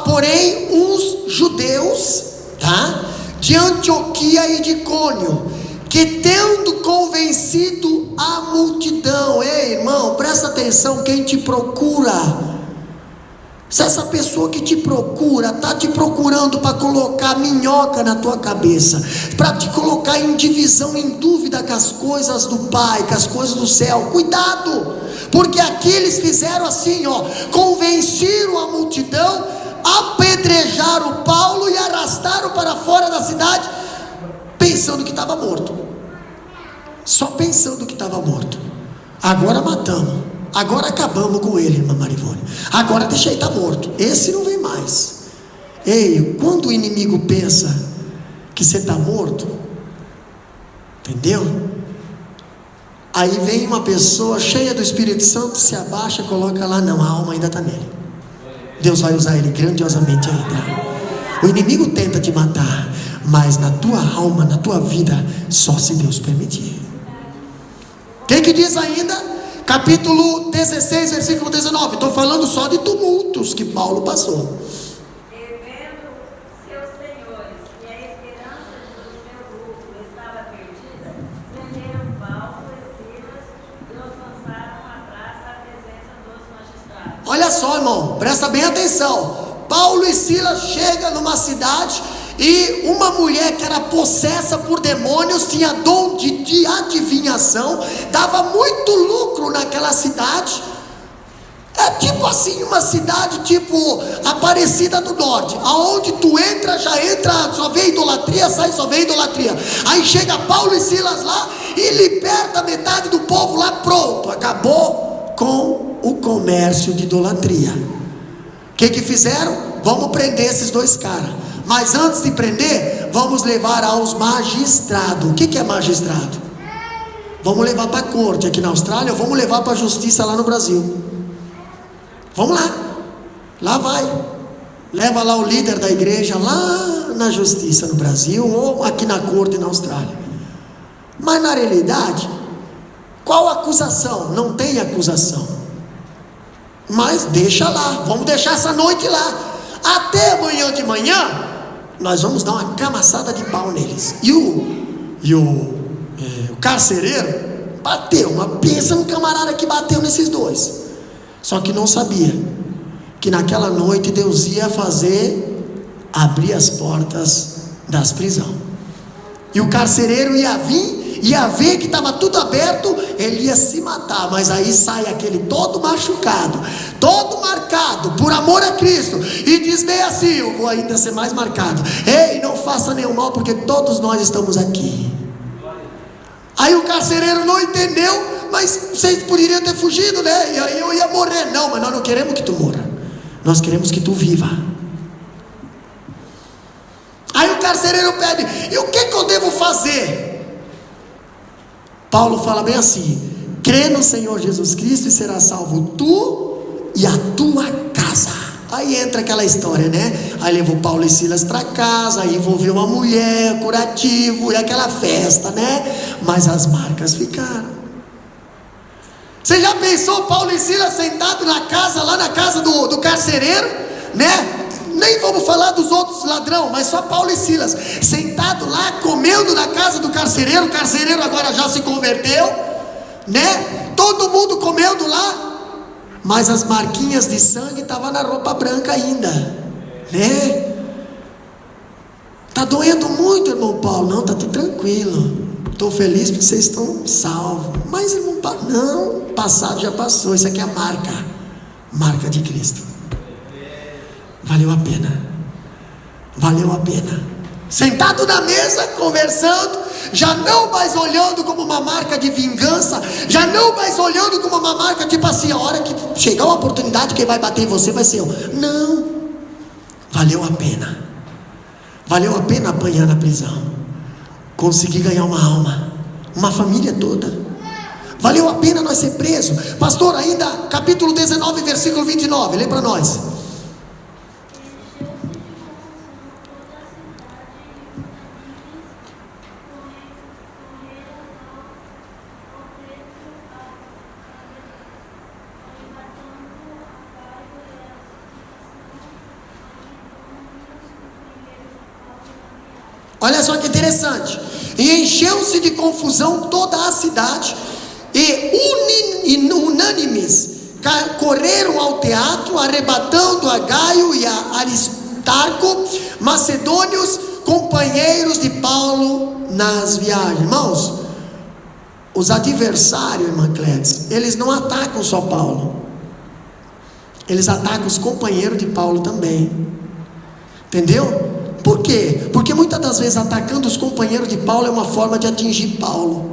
S1: porém, uns judeus, tá? De Antioquia e de Icônio, que tendo convencido a multidão. Ei, irmão, presta atenção, quem te procura, se essa pessoa que te procura está te procurando para colocar minhoca na tua cabeça, para te colocar em divisão, em dúvida com as coisas do Pai, com as coisas do céu, cuidado, porque aqui eles fizeram assim, convenceram a multidão, apedrejaram Paulo e arrastaram para fora da cidade, pensando que estava morto, só pensando que estava morto. Agora matamos, agora acabamos com ele, irmã Marivone, agora deixa ele estar morto, esse não vem mais. Ei, quando o inimigo pensa que você está morto, entendeu? Aí vem uma pessoa cheia do Espírito Santo, se abaixa, coloca lá, não, a alma ainda está nele, Deus vai usar ele grandiosamente ainda. O inimigo tenta te matar, mas na tua alma, na tua vida, só se Deus permitir. O que diz ainda? Capítulo 16, versículo 19. Estou falando só de tumultos que Paulo passou.
S3: Devendo seus senhores que a esperança do seu grupo estava perdida, prenderam Paulo e Silas e os lançaram à praça à presença dos magistrados.
S1: Olha só, irmão, presta bem atenção. Paulo e Silas chegam numa cidade e uma mulher que era possessa por demônios, tinha dom de adivinhação, dava muito lucro naquela cidade. É tipo assim, uma cidade tipo Aparecida do Norte, aonde tu entra, já entra, só vê idolatria, sai, só vê idolatria. Aí chega Paulo e Silas lá e liberta metade do povo lá, pronto, acabou com o comércio de idolatria. O que fizeram? Vamos prender esses dois caras, mas antes de prender, vamos levar aos magistrados. O que é magistrado? Vamos levar para a corte aqui na Austrália, ou vamos levar para a justiça lá no Brasil. Vamos lá vai, leva lá o líder da igreja lá na justiça no Brasil, ou aqui na corte na Austrália. Mas na realidade, qual acusação? Não tem acusação, mas deixa lá, vamos deixar essa noite lá, até amanhã de manhã nós vamos dar uma camaçada de pau neles. E o carcereiro bateu, mas pensa no camarada que bateu nesses dois. Só que não sabia que naquela noite Deus ia abrir as portas das prisões. E o carcereiro ia vir, ia ver que estava tudo aberto, ele ia se matar. Mas aí sai aquele todo machucado, todo marcado por amor a Cristo, e diz bem assim: eu vou ainda ser mais marcado. Ei, não faça nenhum mal, porque todos nós estamos aqui. Aí o carcereiro não entendeu, mas vocês poderiam ter fugido, né? E aí eu ia morrer. Não, mas nós não queremos que tu morra, nós queremos que tu viva. Aí o carcereiro pede: e o que eu devo fazer? Paulo fala bem assim: crê no Senhor Jesus Cristo e será salvo tu e a tua casa. Aí entra aquela história, né? Aí levou Paulo e Silas para casa, aí envolveu uma mulher, curativo, e aquela festa, né? Mas as marcas ficaram. Você já pensou Paulo e Silas sentados na casa, lá na casa do carcereiro, né? Nem vamos falar dos outros ladrão, mas só Paulo e Silas sentado lá, comendo na casa do carcereiro. O carcereiro agora já se converteu, né? Todo mundo comendo lá, mas as marquinhas de sangue estavam na roupa branca ainda, né? Tá doendo muito, irmão Paulo. Não, tá tudo tranquilo, estou feliz porque vocês estão salvos. Mas irmão Paulo, não, passado já passou. Isso aqui é a marca de Cristo. Valeu a pena, valeu a pena. Sentado na mesa, conversando, já não mais olhando como uma marca de vingança, já não mais olhando como uma marca tipo assim: a hora que chegar uma oportunidade, quem vai bater em você vai ser eu. Não, valeu a pena. Valeu a pena apanhar na prisão. Consegui ganhar uma alma, uma família toda. Valeu a pena nós ser presos. Pastor, ainda capítulo 19, versículo 29, lê para nós. Olha só que interessante. E encheu-se de confusão toda a cidade, e unânimes correram ao teatro, arrebatando a Gaio e a Aristarco, macedônios, companheiros de Paulo nas viagens. Irmãos, os adversários, irmã Clétis, eles não atacam só Paulo, eles atacam os companheiros de Paulo também. Entendeu? Por quê? Porque muitas das vezes atacando os companheiros de Paulo é uma forma de atingir Paulo.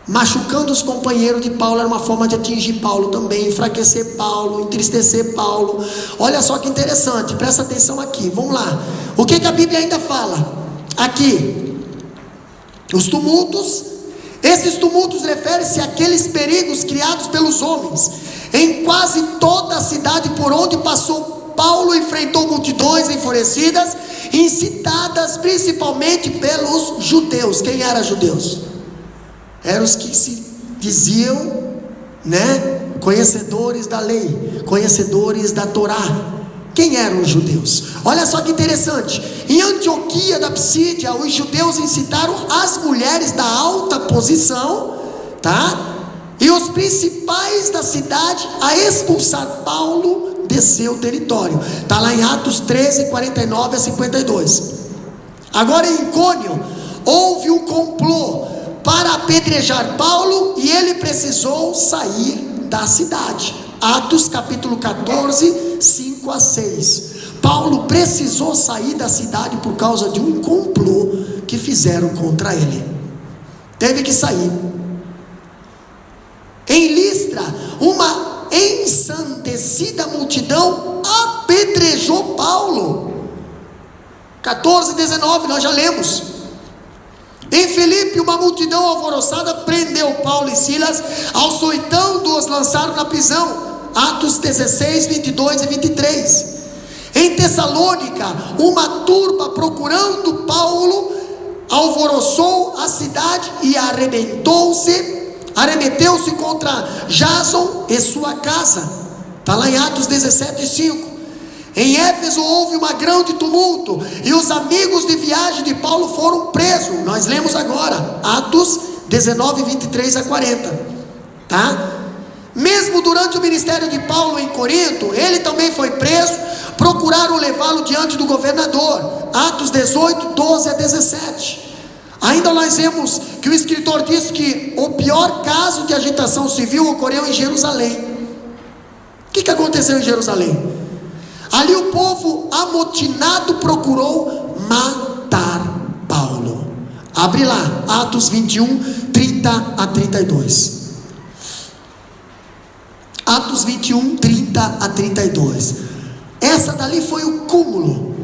S1: Machucando os companheiros de Paulo era uma forma de atingir Paulo também, enfraquecer Paulo, entristecer Paulo. Olha só que interessante, presta atenção aqui, vamos lá. O que a Bíblia ainda fala? Aqui, os tumultos. Esses tumultos referem-se àqueles perigos criados pelos homens. Em quase toda a cidade por onde passou Paulo, enfrentou multidões enfurecidas, incitadas principalmente pelos judeus. Quem eram judeus? Eram os que se diziam, conhecedores da lei, conhecedores da Torá. Quem eram os judeus? Olha só que interessante. Em Antioquia da Psídia, os judeus incitaram as mulheres da alta posição, e os principais da cidade a expulsar Paulo de seu território. Está lá em Atos 13, 49 a 52. Agora em Icônio houve um complô para apedrejar Paulo, e ele precisou sair da cidade. Atos capítulo 14, 5 a 6. Paulo precisou sair da cidade por causa de um complô que fizeram contra ele. Teve que sair. Em Listra, uma ensandecida multidão apedrejou Paulo. 14, 19, nós já lemos. Em Filipe, uma multidão alvoroçada prendeu Paulo e Silas, açoitando-os, lançaram na prisão. Atos 16, 22 e 23. Em Tessalônica, uma turba procurando Paulo alvoroçou a cidade e arremeteu-se contra Jason e sua casa. Está lá em Atos 17, 5. Em Éfeso houve uma grande tumulto, e os amigos de viagem de Paulo foram presos. Nós lemos agora, Atos 19, 23 a 40. Mesmo durante o ministério de Paulo em Corinto, ele também foi preso. Procuraram levá-lo diante do governador. Atos 18, 12 a 17. Ainda nós vemos que o escritor diz que o pior caso de agitação civil ocorreu em Jerusalém. O que aconteceu em Jerusalém? Ali o povo amotinado procurou matar Paulo. Abre lá, Atos 21, 30 a 32. Atos 21, 30 a 32. Essa dali foi o cúmulo.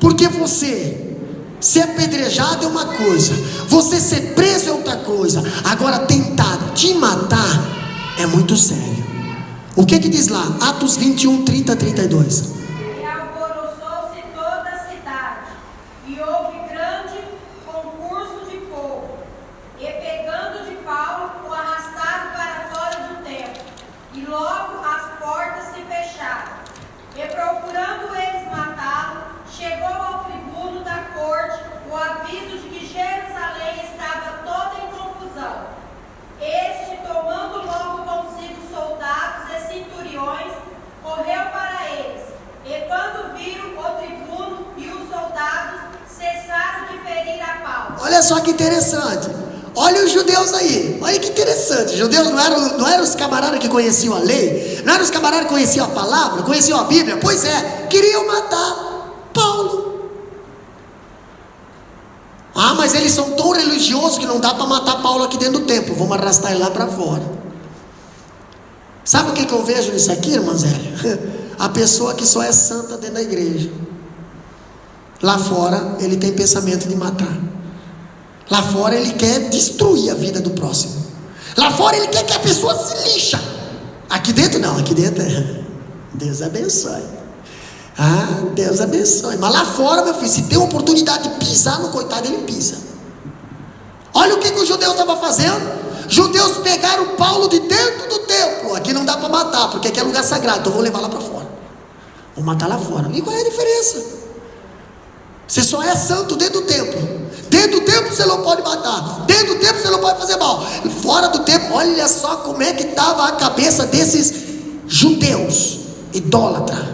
S1: Porque você ser apedrejado é uma coisa, você ser preso é outra coisa. Agora tentar te matar é muito sério. O que diz lá? Atos 21, 30 a 32.
S3: Logo as portas se fecharam, e procurando eles matá-lo, chegou ao tribuno da corte o aviso de que Jerusalém estava toda em confusão. Este, tomando logo consigo soldados e centuriões, correu para eles, e quando viram o tribuno e os soldados, cessaram de ferir a Paulo.
S1: Olha só que interessante. Olha os judeus aí, olha que interessante. Os judeus não eram os camaradas que conheciam a lei, não eram os camaradas que conheciam a palavra, conheciam a Bíblia. Pois é, queriam matar Paulo. Mas eles são tão religiosos que não dá para matar Paulo aqui dentro do templo, vamos arrastar ele lá para fora. Sabe o que eu vejo nisso aqui, irmã Zélia? a pessoa que só é santa dentro da igreja. Lá fora ele tem pensamento de matar. Lá fora ele quer destruir a vida do próximo. Lá fora ele quer que a pessoa se lixa. Aqui dentro não, aqui dentro é Deus abençoe. Deus abençoe. Mas lá fora, meu filho, se tem oportunidade de pisar no coitado, ele pisa. Olha o que os judeus estavam fazendo. Judeus pegaram Paulo de dentro do templo. Aqui não dá para matar, porque aqui é lugar sagrado, então vou levar lá para fora. Vou matar lá fora. E qual é a diferença? Você só é santo dentro do templo. Dentro do templo você não pode matar. Dentro do templo você não pode fazer mal. Fora do templo, olha só como é que estava a cabeça desses judeus idólatras,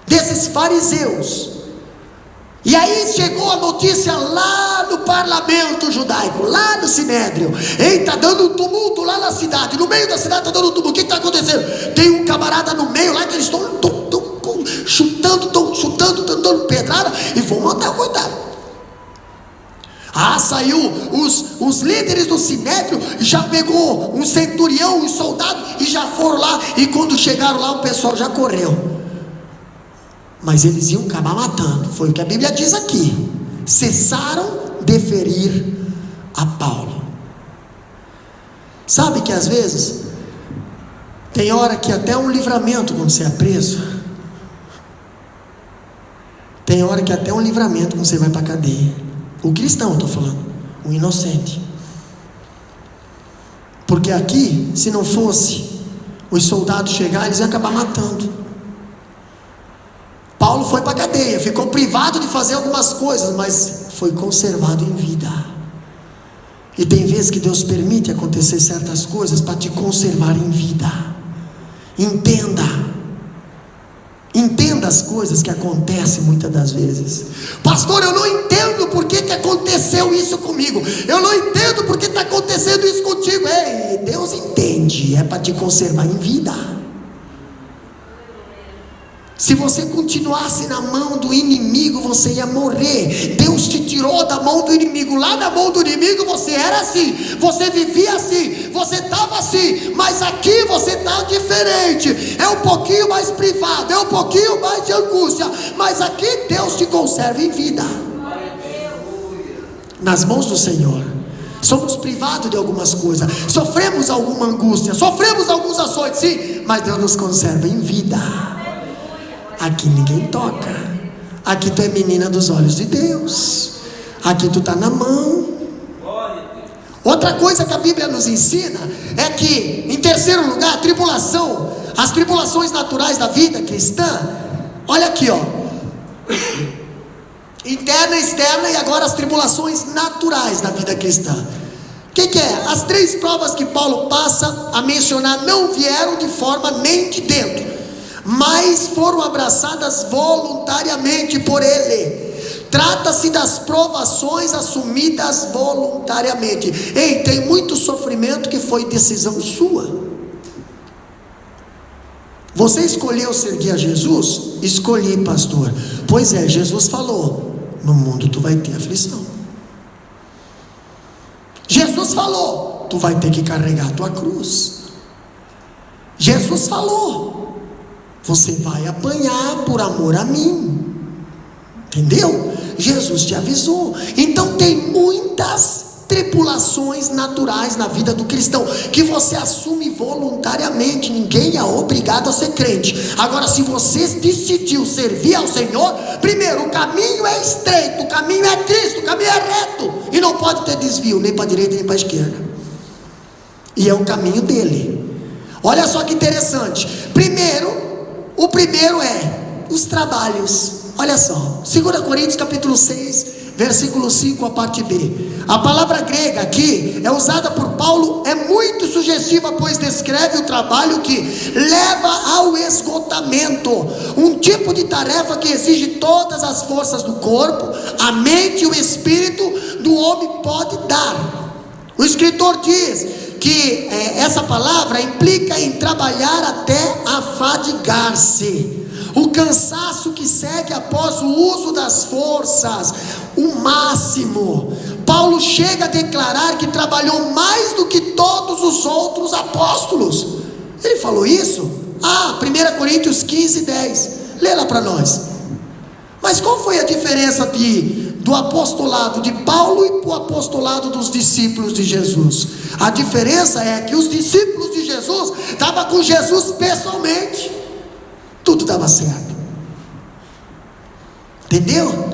S1: desses fariseus. E aí chegou a notícia lá no parlamento judaico, lá no Sinédrio. Está dando um tumulto lá na cidade. No meio da cidade está dando um tumulto. O que está acontecendo? Tem um camarada no meio lá que eles estão chutando, estão dando pedrada e vão matar o coitado. Saiu os líderes do Sinédrio, já pegou um centurião, um soldado, e já foram lá. E quando chegaram lá, o pessoal já correu. Mas eles iam acabar matando. Foi o que a Bíblia diz aqui. Cessaram de ferir a Paulo. Sabe que às vezes tem hora que até um livramento quando você é preso. Tem hora que até um livramento quando você vai para a cadeia. O cristão eu estou falando, o inocente. Porque aqui, se não fosse os soldados chegar, eles iam acabar matando. Paulo foi para a cadeia, ficou privado de fazer algumas coisas, mas foi conservado em vida. E tem vezes que Deus permite acontecer certas coisas para te conservar em vida. Entenda as coisas que acontecem muitas das vezes. Pastor, eu não entendo por que aconteceu isso comigo. Eu não entendo por que está acontecendo isso contigo. Ei, Deus entende, é para te conservar em vida. Se você continuasse na mão do inimigo, você ia morrer. Deus te tirou da mão do inimigo. Lá na mão do inimigo você era assim, você vivia assim, você estava assim. Mas aqui você está diferente. É um pouquinho mais privado, é um pouquinho mais de angústia. Mas aqui Deus te conserva em vida. Nas mãos do Senhor. Somos privados de algumas coisas, sofremos alguma angústia, sofremos alguns açoites, sim, mas Deus nos conserva em vida. Aqui ninguém toca. Aqui tu é menina dos olhos de Deus. Aqui tu está na mão. Outra coisa que a Bíblia nos ensina é que, em terceiro lugar, tribulação. As tribulações naturais da vida cristã. Olha aqui, ó. Interna, externa e agora as tribulações naturais da vida cristã. O que é? As três provas que Paulo passa a mencionar não vieram de forma nem de dentro, mas foram abraçadas voluntariamente por ele. Trata-se das provações assumidas voluntariamente. Ei, tem muito sofrimento que foi decisão sua. Você escolheu seguir a Jesus? Escolhi, pastor. Pois é, Jesus falou: no mundo tu vai ter aflição. Jesus falou: tu vai ter que carregar a tua cruz. Jesus falou: você vai apanhar por amor a mim. Entendeu? Jesus te avisou. Então tem muitas tribulações naturais na vida do cristão que você assume voluntariamente. Ninguém é obrigado a ser crente. Agora, se você decidiu servir ao Senhor, primeiro, o caminho é estreito, o caminho é Cristo, o caminho é reto, e não pode ter desvio, nem para a direita nem para a esquerda, e é o caminho dele. Olha só que interessante. O primeiro é os trabalhos. Olha só, 2 Coríntios capítulo 6, versículo 5, a parte B. A palavra grega aqui é usada por Paulo, é muito sugestiva, pois descreve o trabalho que leva ao esgotamento, um tipo de tarefa que exige todas as forças do corpo, a mente e o espírito do homem pode dar. O escritor diz que essa palavra implica em trabalhar até afadigar-se, o cansaço que segue após o uso das forças, o máximo. Paulo chega a declarar que trabalhou mais do que todos os outros apóstolos. Ele falou isso? 1 Coríntios 15, 10. Lê lá para nós. Mas qual foi a diferença do apostolado de Paulo e o apostolado dos discípulos de Jesus? A diferença é que os discípulos de Jesus estavam com Jesus pessoalmente. Tudo dava certo. Entendeu?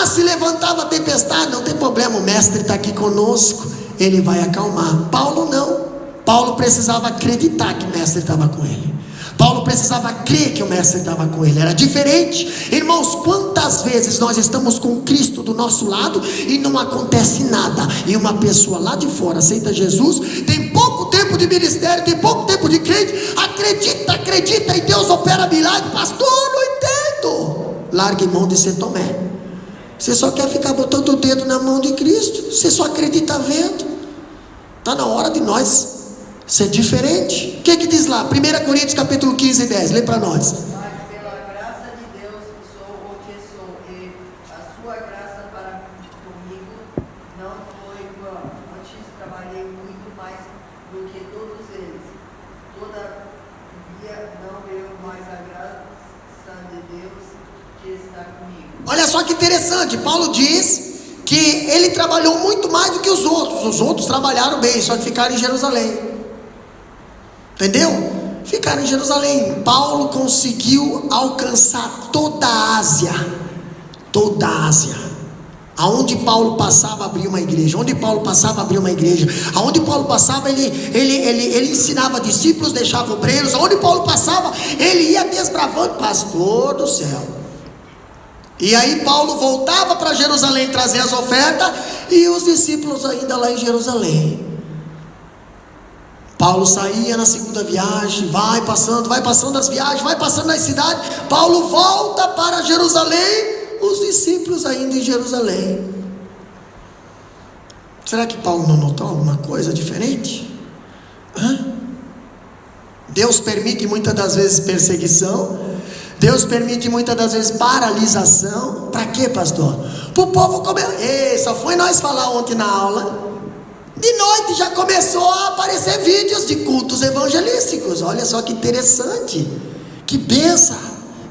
S1: Se levantava a tempestade, não tem problema, o mestre está aqui conosco, ele vai acalmar. Paulo não. Paulo precisava acreditar que o mestre estava com ele. Paulo precisava crer que o mestre estava com ele. Era diferente. Irmãos, quantas vezes nós estamos com Cristo do nosso lado e não acontece nada, e uma pessoa lá de fora aceita Jesus, tem pouco tempo de ministério, tem pouco tempo de crente, acredita e Deus opera milagre. Pastor, não entendo. Largue mão de ser Tomé. Você só quer ficar botando o dedo na mão de Cristo, você só acredita vendo. Está na hora de nós ser diferente. O que diz lá? 1 Coríntios capítulo 15, 10. Lê para nós.
S4: Mas pela graça de Deus sou o que sou, e a sua graça para comigo não foi vã. Antes trabalhei muito mais do que todos eles. Todavia não eu, mas a graça de Deus que está comigo.
S1: Olha só que interessante. Paulo diz que ele trabalhou muito mais do que os outros. Os outros trabalharam bem, só que ficaram em Jerusalém. Entendeu? Ficaram em Jerusalém. Paulo conseguiu alcançar toda a Ásia. Toda a Ásia. Aonde Paulo passava, abria uma igreja. Onde Paulo passava, abria uma igreja. Aonde Paulo passava, ele ensinava discípulos, deixava obreiros. Aonde Paulo passava, ele ia desbravando. Pastor do céu. E aí Paulo voltava para Jerusalém trazer as ofertas, e os discípulos ainda lá em Jerusalém. Paulo saía na segunda viagem, vai passando as viagens, vai passando as cidades. Paulo volta para Jerusalém, os discípulos ainda em Jerusalém. Será que Paulo não notou alguma coisa diferente? Deus permite muitas das vezes perseguição. Deus permite muitas das vezes paralisação. Para quê, pastor? Para o povo comer. Só foi nós falar ontem na aula. De noite já começou a aparecer vídeos de cultos evangelísticos. Olha só que interessante. Que benção.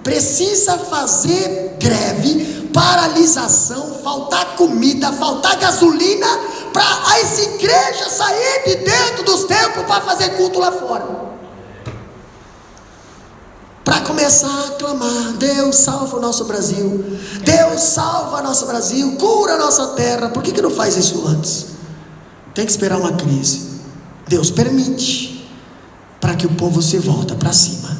S1: Precisa fazer greve, paralisação, faltar comida, faltar gasolina, para as igrejas saírem de dentro dos templos para fazer culto lá fora. Para começar a clamar: Deus salva o nosso Brasil, Deus salva nosso Brasil, cura a nossa terra. Por que não faz isso antes? Tem que esperar uma crise. Deus permite, para que o povo se volta para cima.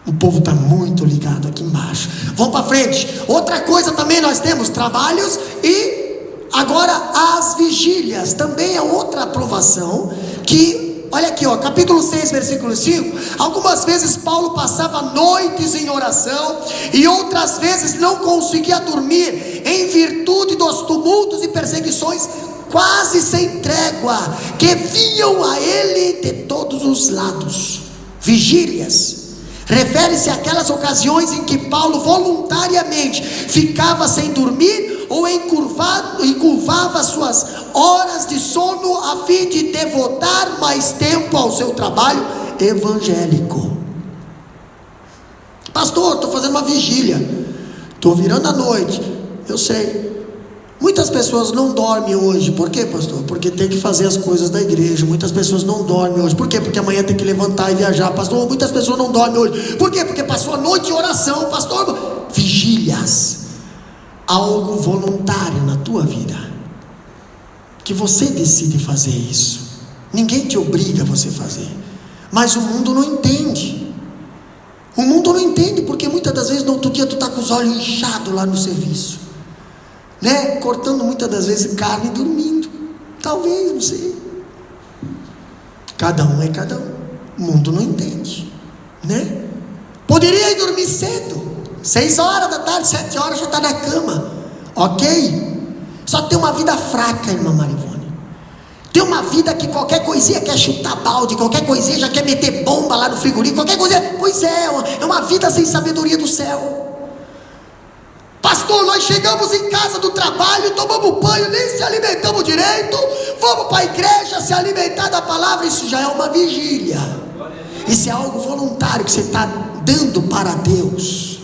S1: O povo está muito ligado aqui embaixo. Vamos para frente. Outra coisa também nós temos: trabalhos e agora as vigílias. Também é outra aprovação que, olha aqui, capítulo 6, versículo 5. Algumas vezes Paulo passava noites em oração, e outras vezes não conseguia dormir, em virtude dos tumultos e perseguições quase sem trégua, que vinham a ele de todos os lados. Vigílias refere-se àquelas ocasiões em que Paulo voluntariamente ficava sem dormir, ou encurvava suas horas de sono a fim de devotar mais tempo ao seu trabalho evangélico. Pastor, estou fazendo uma vigília, estou virando a noite. Eu sei. Muitas pessoas não dormem hoje. Por quê, pastor? Porque tem que fazer as coisas da igreja. Muitas pessoas não dormem hoje. Por quê? Porque amanhã tem que levantar e viajar. Pastor, muitas pessoas não dormem hoje. Por quê? Porque passou a noite em oração. Pastor, vigílias. Algo voluntário na tua vida, que você decide fazer isso. Ninguém te obriga a você fazer. Mas o mundo não entende. O mundo não entende, porque muitas das vezes no outro dia tu está com os olhos inchados lá no serviço, né? Cortando muitas das vezes carne e dormindo. Talvez, não sei. Cada um é cada um. O mundo não entende, né? Poderia ir dormir cedo, 6 horas da tarde, 7 horas já está na cama, ok? Só tem uma vida fraca, irmã Marivone. Tem uma vida que qualquer coisinha quer chutar balde, qualquer coisinha já quer meter bomba lá no frigorífico, qualquer coisinha. Pois é uma vida sem sabedoria do céu. Pastor, nós chegamos em casa do trabalho, tomamos banho, nem se alimentamos direito, vamos para a igreja se alimentar da palavra. Isso já é uma vigília. Isso é algo voluntário que você está dando para Deus.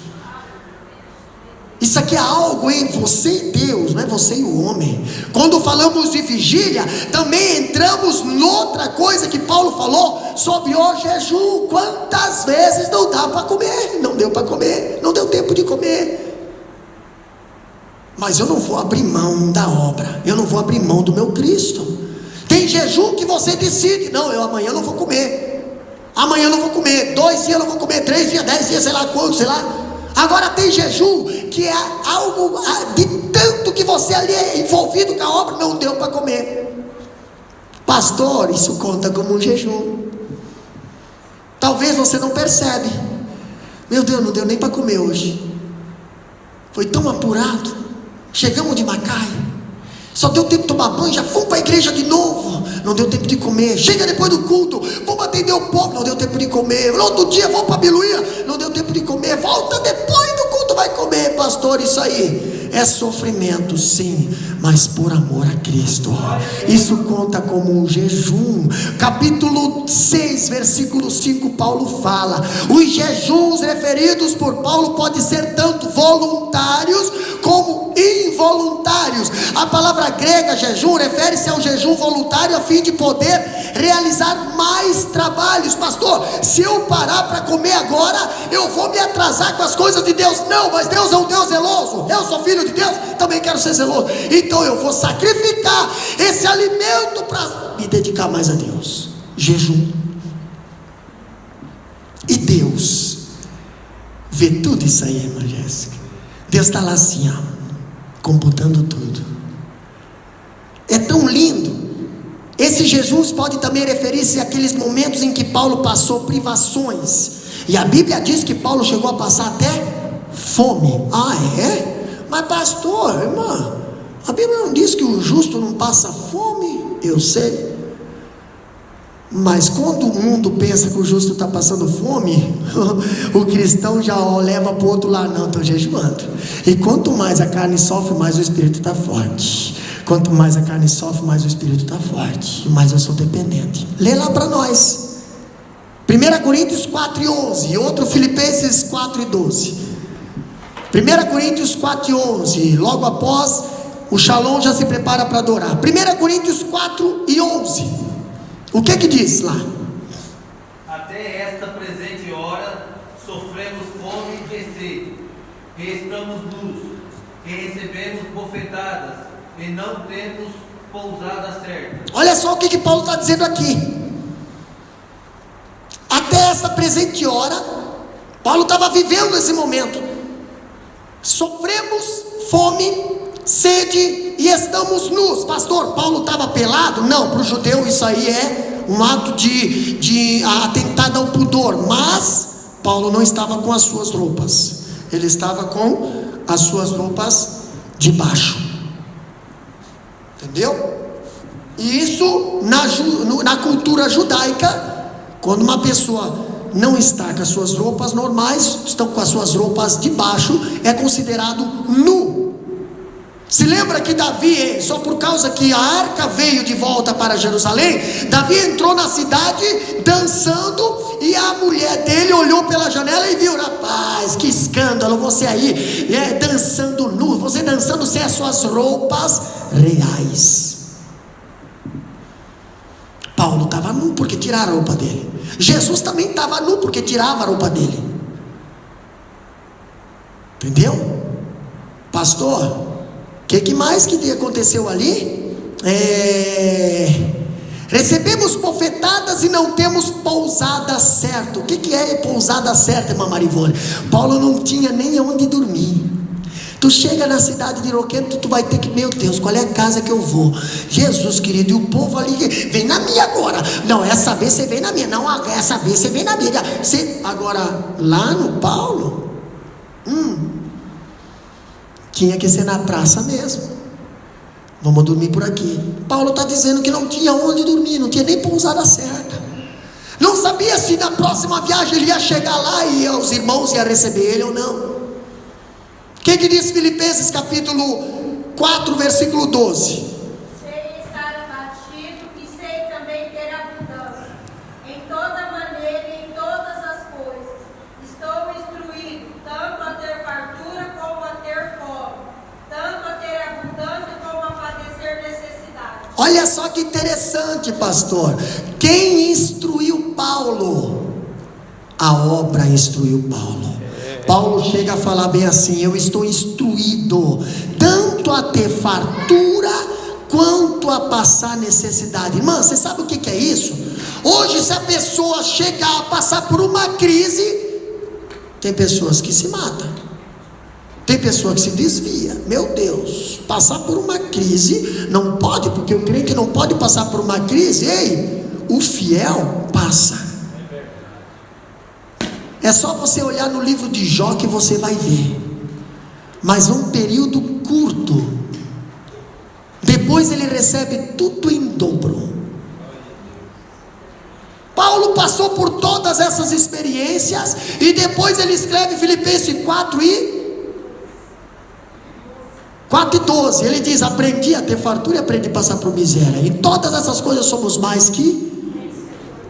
S1: Isso aqui é algo em você e Deus, não é você e o homem. Quando falamos de vigília, também entramos noutra coisa que Paulo falou sobre o jejum. Quantas vezes não dá para comer? Não deu para comer, não deu tempo de comer. Mas eu não vou abrir mão da obra, eu não vou abrir mão do meu Cristo. Tem jejum que você decide: não, eu amanhã não vou comer, amanhã eu não vou comer, 2 dias eu não vou comer, 3 dias, 10 dias, sei lá quanto, sei lá. Agora tem jejum que é algo de tanto que você ali é envolvido com a obra, não deu para comer. Pastor, isso conta como um jejum. Talvez você não percebe. Meu Deus, não deu nem para comer hoje. Foi tão apurado. Chegamos de Macaé, só deu tempo de tomar banho, já fomos para a igreja de novo, não deu tempo de comer. Chega depois do culto, vamos atender o povo, não deu tempo de comer. No outro dia vamos para a Biluía, não deu tempo de comer. Volta depois do culto, vai comer. Pastor, isso aí é sofrimento, sim, mas por amor a Cristo. Isso conta como um jejum. Capítulo 6, versículo 5, Paulo fala: os jejuns referidos por Paulo podem ser tanto voluntários como involuntários. A palavra grega jejum refere-se ao jejum voluntário a fim de poder realizar mais trabalhos. Pastor, se eu parar para comer agora, eu vou me atrasar com as coisas de Deus. Não, mas Deus é um Deus zeloso. Eu sou filho de Deus, também quero ser zeloso. Então eu vou sacrificar esse alimento para me dedicar mais a Deus. Jejum. E Deus vê tudo isso aí, irmã Jéssica. Deus está lá assim, ó, computando tudo. É tão lindo. Esses jejuns podem também referir-se àqueles momentos em que Paulo passou privações. E a Bíblia diz que Paulo chegou a passar até fome. Ah, é? Mas pastor, irmã, a Bíblia não diz que o justo não passa fome? Eu sei. Mas quando o mundo pensa que o justo está passando fome, o cristão já leva para o outro lado. Não, estou jejuando. E quanto mais a carne sofre, mais o espírito está forte. Quanto mais a carne sofre, mais o espírito está forte. Mais eu sou dependente. Lê lá para nós. 1 Coríntios 4:11 e outro Filipenses 4:12. 1 Coríntios 4:11. Logo após, o Shalom já se prepara para adorar. 1 Coríntios 4:11. O que diz lá?
S2: Até esta presente hora sofremos fome e sede, e estamos nus, e recebemos bofetadas, e não temos pousada certa.
S1: Olha só o que Paulo está dizendo aqui. Até essa presente hora, Paulo estava vivendo esse momento. Sofremos fome, sede e estamos nus. Pastor, Paulo estava pelado? Não, para o judeu isso aí é um ato de atentado ao pudor. Mas Paulo não estava com as suas roupas, ele estava com as suas roupas de baixo. Entendeu? E isso na cultura judaica, quando uma pessoa não está com as suas roupas normais, estão com as suas roupas de baixo, é considerado nu. Se lembra que Davi, só por causa que a arca veio de volta para Jerusalém, Davi entrou na cidade dançando, e a mulher dele olhou pela janela e viu: rapaz, que escândalo, você aí dançando nu, você dançando sem as suas roupas reais. Paulo estava nu porque tiraram a roupa dele. Jesus também estava nu porque tirava a roupa dele. Entendeu? Pastor, o que mais que aconteceu ali? Recebemos bofetadas e não temos pousada certa. O que é pousada certa, irmã Marivone? Paulo não tinha nem onde dormir. Tu chega na cidade de Roqueiro, tu vai ter que, meu Deus, qual é a casa que eu vou? Jesus querido, e o povo ali, vem na minha agora. Não, essa vez você vem na minha. Não, essa vez você vem na minha. Agora, lá no Paulo, tinha que ser na praça mesmo. Vamos dormir por aqui. Paulo está dizendo que não tinha onde dormir, não tinha nem pousada certa. Não sabia se na próxima viagem ele ia chegar lá e os irmãos iam receber ele ou não. O que diz Filipenses capítulo 4, versículo 12?
S3: Sei estar abatido e sei também ter abundância. Em toda maneira e em
S1: que interessante, pastor. Quem instruiu Paulo? A obra instruiu Paulo. Paulo chega a falar bem assim: eu estou instruído tanto a ter fartura quanto a passar necessidade. Irmã, você sabe o que é isso? Hoje, se a pessoa chegar a passar por uma crise, tem pessoas que se matam, tem pessoa que se desvia. Meu Deus, passar por uma crise não pode, porque eu creio que não pode passar por uma crise. Ei, o fiel passa. É só você olhar no livro de Jó que você vai ver. Mas um período curto, depois ele recebe tudo em dobro. Paulo passou por todas essas experiências, e depois ele escreve Filipenses 4:12, ele diz: aprendi a ter fartura e aprendi a passar por miséria. Em todas essas coisas somos mais que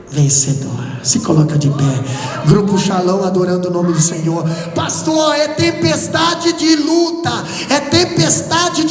S1: vencedor. Se coloca de pé. Grupo Shalom, adorando o nome do Senhor. Pastor, é tempestade de luta, é tempestade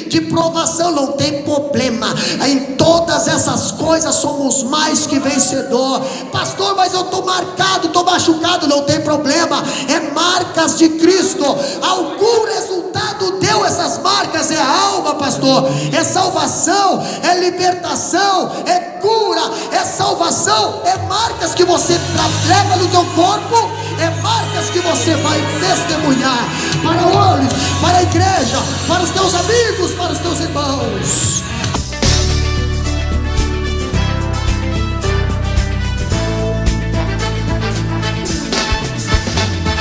S1: de provação, não tem problema. Em todas essas coisas somos mais que vencedor. Pastor, mas eu estou marcado, estou machucado, não tem problema. É marcas de Cristo. Algum resultado deu essas marcas? É a alma, pastor. É salvação, é libertação, é cura, é salvação, é marcas que você leva no teu corpo, é marcas que você vai testemunhar para olhos, para a igreja, para os teus amigos,